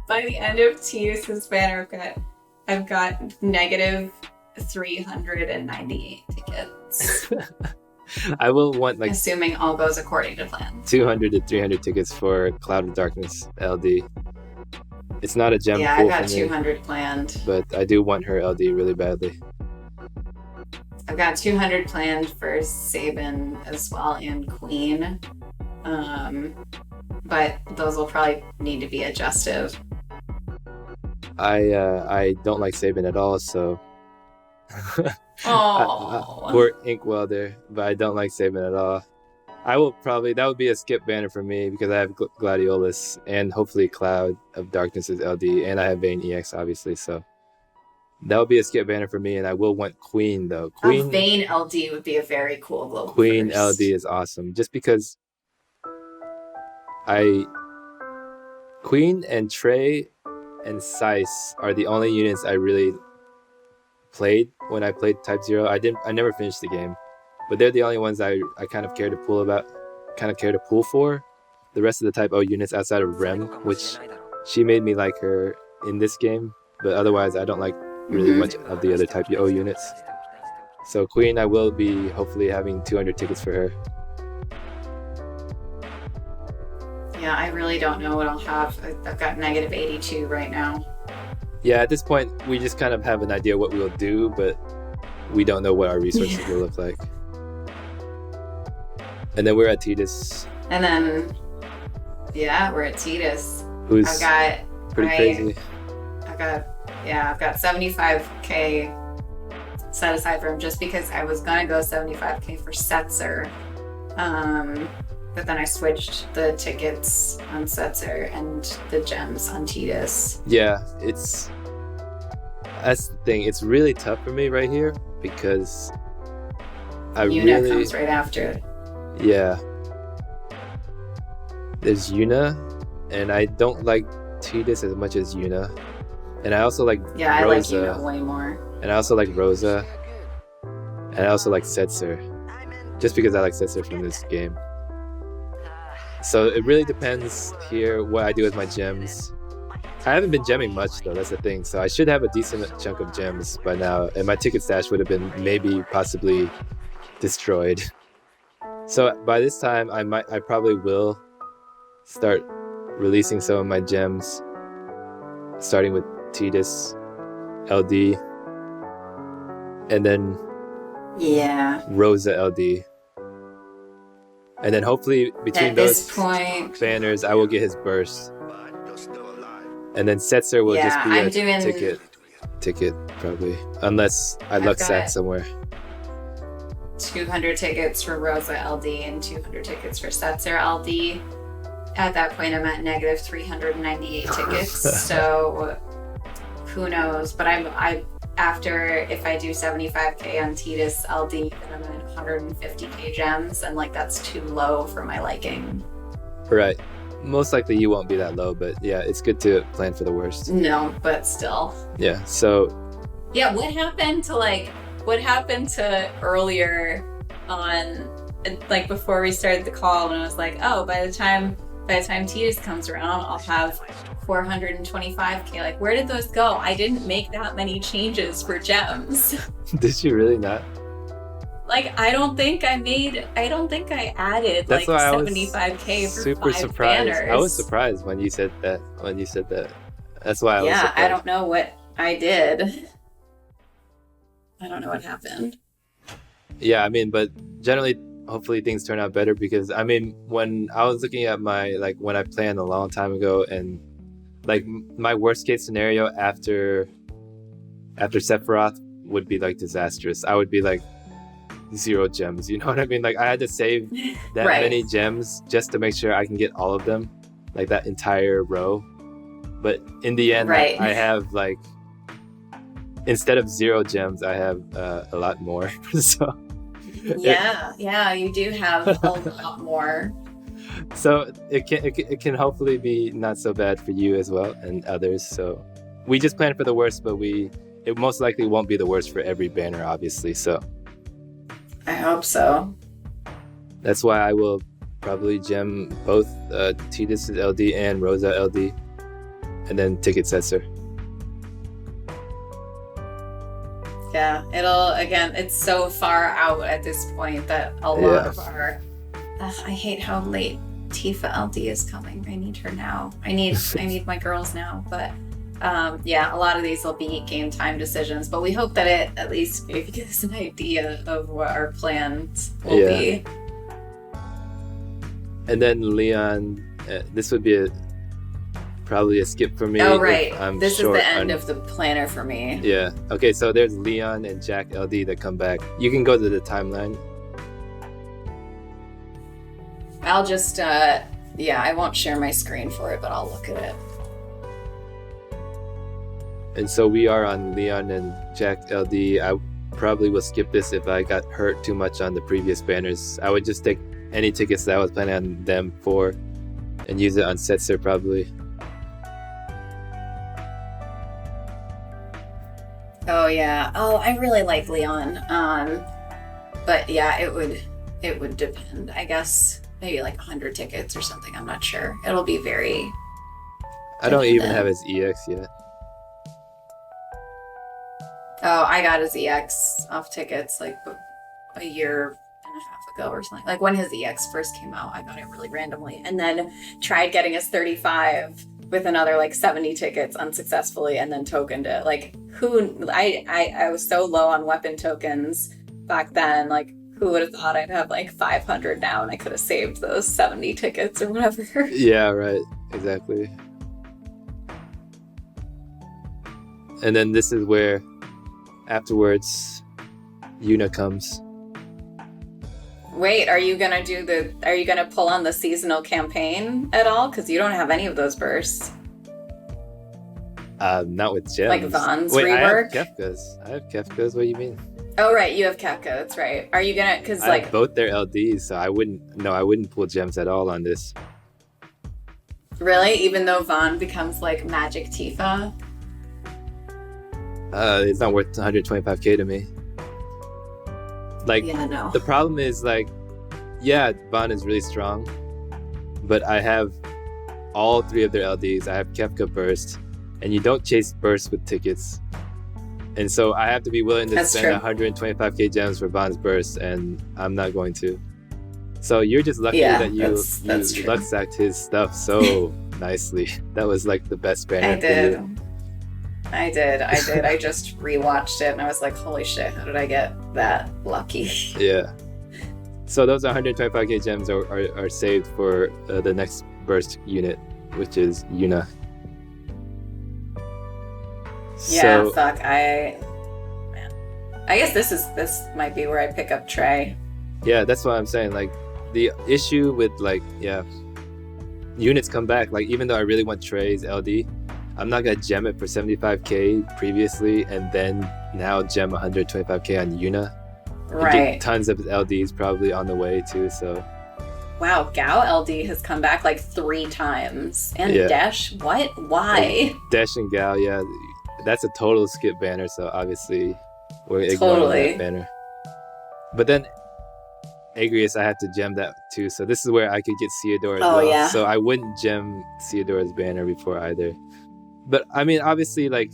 By the end of Teuce's banner, I've got negative 398 tickets. I will want like... assuming all goes according to plan. 200 to 300 tickets for Cloud of Darkness LD. It's not a gem pool I got for 200 me, planned. but I do want her LD really badly. I've got 200 planned for Sabin as well and Queen. But those will probably need to be adjusted. I don't like Sabin at all, so poor Ink Welder, but I don't like Sabin at all. I will probably, that would be a skip banner for me because I have Gladiolus and hopefully Cloud of Darkness is LD, and I have Vayne EX obviously, so that would be a skip banner for me. And I will want Queen though. Vayne LD would be a very cool global Queen first. LD is awesome, just because Queen and Trey and Seiss are the only units I really played when I played Type 0. I never finished the game, but they're the only ones I kind of care to pull for. The rest of the Type O units outside of Rem, which she made me like her in this game, but otherwise I don't like really much of the other Type O units. So Queen, I will be hopefully having 200 tickets for her. Yeah, I really don't know what I'll have. I've got negative 82 right now. Yeah, at this point, we just kind of have an idea what we'll do, but we don't know what our resources will look like. And then we're at Tidus. And then, we're at Tidus. Who's I've got pretty crazy. I've got 75k set aside for him just because I was gonna go 75k for Setzer. But then I switched the tickets on Setzer and the gems on Tidus. Yeah, that's the thing. It's really tough for me right here because Yuna comes right after. Yeah. There's Yuna, and I don't like Tidus as much as Yuna. And I also like Rosa. I like Yuna way more. And I also like Rosa. And I also like Setzer. Just because I like Setzer from this game. So it really depends here what I do with my gems. I haven't been gemming much though, that's the thing. So I should have a decent chunk of gems by now, and my ticket stash would have been possibly destroyed. So by this time, I probably will start releasing some of my gems, starting with Tidus LD, and then Rosa LD. And then hopefully between those banners, I will get his burst. And then Setzer will just be a ticket probably, unless I luck sack somewhere. 200 tickets for Rosa LD and 200 tickets for Setzer LD. At that point, I'm at negative 398 tickets. So who knows? But if I do 75k on Tidus LD, then I'm at 150k gems, and like that's too low for my liking. Right. Most likely you won't be that low, but yeah, it's good to plan for the worst. No, but still. Yeah. So. Yeah. What happened to earlier on, like before we started the call, when I was like, oh, by the time Tidus comes around, I'll have 425k. Like, where did those go? I didn't make that many changes for gems. Did you really not? Like, I don't think I added That's like 75k for super 5 surprised. banners. I was surprised when you said that. That's why I was surprised. I don't know what I did. I don't know what happened. Yeah, I mean, but generally, hopefully things turn out better, because I mean, when I was looking at my, like, when I planned a long time ago, and like my worst case scenario after Sephiroth would be like disastrous. I would be like 0 gems, you know what I mean? Like I had to save that many gems just to make sure I can get all of them, like that entire row. But in the end, I have like, instead of 0 gems, I have a lot more. So yeah, you do have a lot more. So it can hopefully be not so bad for you as well and others. So we just planned for the worst, but it most likely won't be the worst for every banner, obviously. So I hope so. That's why I will probably gem both Decil LD and Ramza LD, and then ticket Cesar. Yeah, it's so far out at this point that a lot of our... I hate how late Tifa LD is coming. I need her now. I need my girls now. But a lot of these will be game time decisions. But we hope that it at least maybe gives us an idea of what our plans will be. And then Leon, this would be probably a skip for me. Oh, right. This is the end of the planner for me. Yeah. Okay, so there's Leon and Jack LD that come back. You can go to the timeline. I'll just, I won't share my screen for it, but I'll look at it. And so we are on Leon and Jack LD. I probably will skip this if I got hurt too much on the previous banners. I would just take any tickets that I was planning on them for and use it on Setzer probably. Oh yeah. Oh, I really like Leon. But yeah, it would depend. I guess maybe like 100 tickets or something. I'm not sure. It'll be very... I don't even have his EX yet. Oh, I got his EX off tickets like a year and a half ago or something. Like when his EX first came out, I got it really randomly. And then tried getting his 35 with another like 70 tickets unsuccessfully, and then tokened it. Like I was so low on weapon tokens back then. Like who would have thought I'd have like 500 now, and I could have saved those 70 tickets or whatever. Yeah, right. Exactly. And then this is where afterwards Yuna comes. Wait, are you gonna pull on the seasonal campaign at all? Because you don't have any of those bursts. Not with gems. Like Vaughn's I rework? have Kefkas. What do you mean? Oh, right, you have Kefka, that's right. Are you gonna, because like... I have both their LDs, so I wouldn't pull gems at all on this. Really? Even though Vaughn becomes like Magic Tifa? It's not worth 125k to me. Like, yeah, no. The problem is, like, yeah, Vaughn is really strong, but I have all 3 of their LDs. I have Kefka Burst, and you don't chase Burst with tickets. And so I have to be willing to spend 125k gems for Vaughn's Burst, and I'm not going to. So you're just lucky that you luck sacked his stuff so nicely. That was like the best banner for you. I did. I just rewatched it and I was like, holy shit, how did I get that lucky? Yeah. So those 125k gems are saved for the next burst unit, which is Yuna. Yeah, fuck. I guess this might be where I pick up Trey. Yeah, that's what I'm saying. Like, the issue with, like, units come back. Like, even though I really want Trey's LD, I'm not gonna gem it for 75k previously and then now gem 125k on Yuna. Right. Get tons of LDs probably on the way too. So. Wow, Gao LD has come back like 3 times. And Desh? What? Why? Like, Desh and Gao, yeah. That's a total skip banner, so obviously we're ignoring that banner. But then Agrius, I have to gem that too, so this is where I could get Ceodore as well. Yeah. So I wouldn't gem Ceodore's banner before either. But I mean, obviously, like,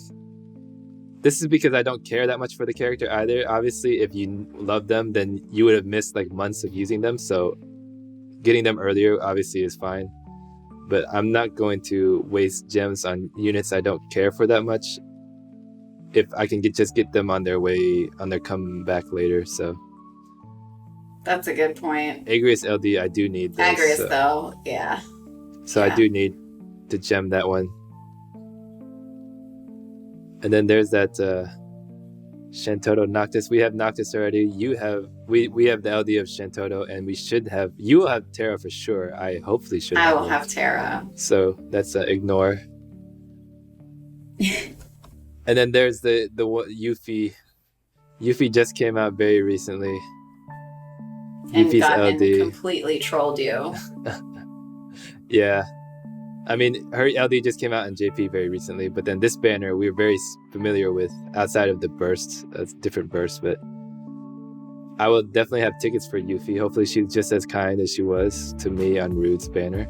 this is because I don't care that much for the character either. Obviously, if you love them, then you would have missed like months of using them, so getting them earlier obviously is fine. but I'm not going to waste gems on units I don't care for that much if I can just get them on their comeback later. So that's a good point. Ignis LD, I do need this. Ignis though, yeah. So I do need to gem that one. And then there's that Shantoto Noctis. We have Noctis already. We have the LD of Shantoto, and you will have Terra for sure. I hopefully should. I will have Terra. So that's ignore. And then there's the Yuffie. Yuffie just came out very recently. And Yuffie's LD completely trolled you. Yeah. I mean, her LD just came out in JP very recently, but then this banner we're very familiar with outside of the bursts, different bursts, but I will definitely have tickets for Yuffie. Hopefully she's just as kind as she was to me on Rude's banner.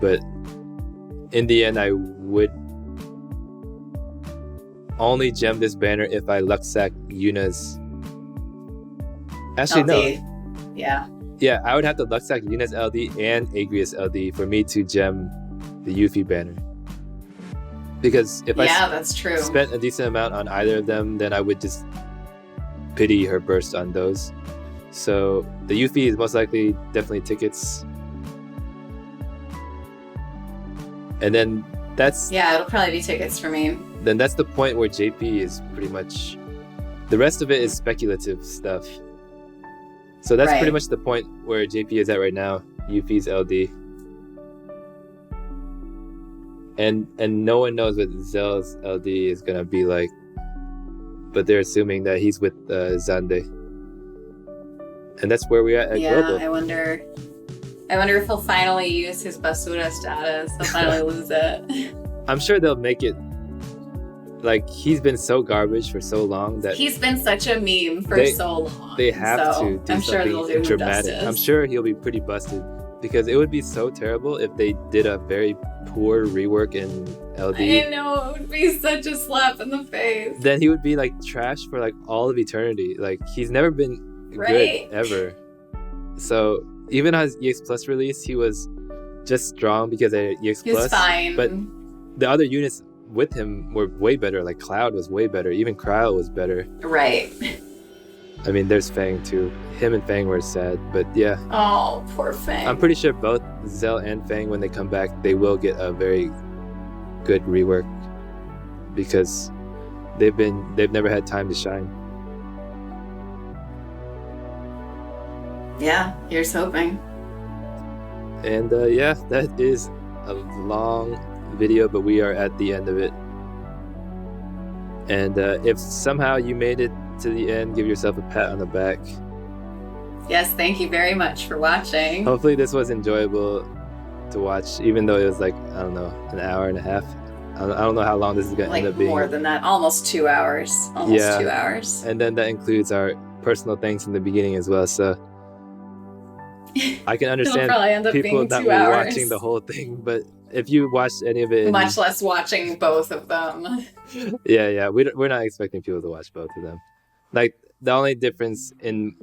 But in the end, I would only gem this banner if I Luxac Yuna's. Actually, LD. no. Yeah. Yeah, I would have to Luxac Yuna's LD and Ignis LD for me to gem the Yuffie banner. Because if that's true. Spent a decent amount on either of them, then I would just pity her burst on those. So the Yuffie is most likely definitely tickets. And then it'll probably be tickets for me. Then that's the point where JP is pretty much, the rest of it is speculative stuff. So that's pretty much the point where JP is at right now, Yuffie's LD. And no one knows what Celes LD is gonna be like, but they're assuming that he's with Xande. And that's where we're at Global. I wonder if he'll finally use his basura status. He'll finally lose it. I'm sure they'll make it. Like, he's been so garbage for so long that he's been such a meme for so long. They have to do I'm sure they'll do dramatic. I'm sure he'll be pretty busted, because it would be so terrible if they did a very poor rework in LD. I know, it would be such a slap in the face. Then he would be like trash for like all of eternity. Like, he's never been good ever. So even on his EX Plus release, he was just strong because of EX Plus. He was fine. But the other units with him were way better. Like, Cloud was way better. Even Krile was better. Right. I mean, there's Fang too. Him and Fang were sad, but yeah. Oh, poor Fang. I'm pretty sure both Zell and Fang, when they come back, they will get a very good rework, because they've never had time to shine. Yeah, here's hoping. And that is a long video, but we are at the end of it. And if somehow you made it to the end, give yourself a pat on the back. Yes, thank you very much for watching. Hopefully this was enjoyable to watch, even though it was like, I don't know, an hour and a half. I don't know how long this is going to end up being. More than that, almost 2 hours. Almost 2 hours. And then that includes our personal thanks in the beginning as well, so I can understand people not watching the whole thing, but if you watched any of it, much less watching both of them. Yeah, we're not expecting people to watch both of them. Like, the only difference in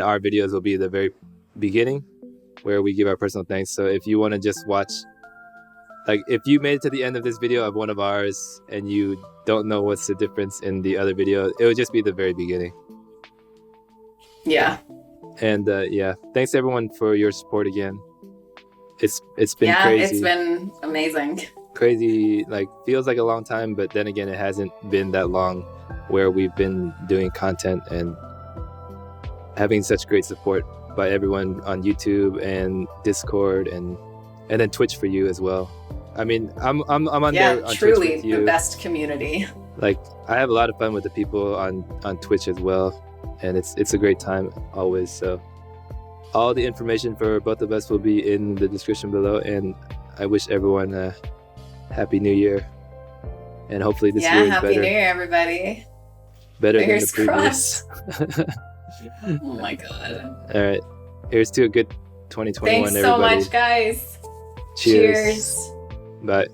our videos will be the very beginning, where we give our personal thanks. So if you want to just watch, like, if you made it to the end of this video of one of ours and you don't know what's the difference in the other video, it would just be the very beginning. Yeah. And thanks everyone for your support again. It's been crazy. It's been amazing. Crazy, like, feels like a long time, but then again, it hasn't been that long where we've been doing content and having such great support by everyone on YouTube and Discord and then Twitch for you as well. I mean, I'm on there on truly Twitch with you. The best community. Like, I have a lot of fun with the people on Twitch as well, and it's a great time always. So all the information for both of us will be in the description below, and I wish everyone a Happy New Year, and hopefully this year is better. Happy New Year, everybody. Better Fingers than the previous. Oh my god. All right, here's to a good 2021. Thanks so much, guys. Cheers. Bye.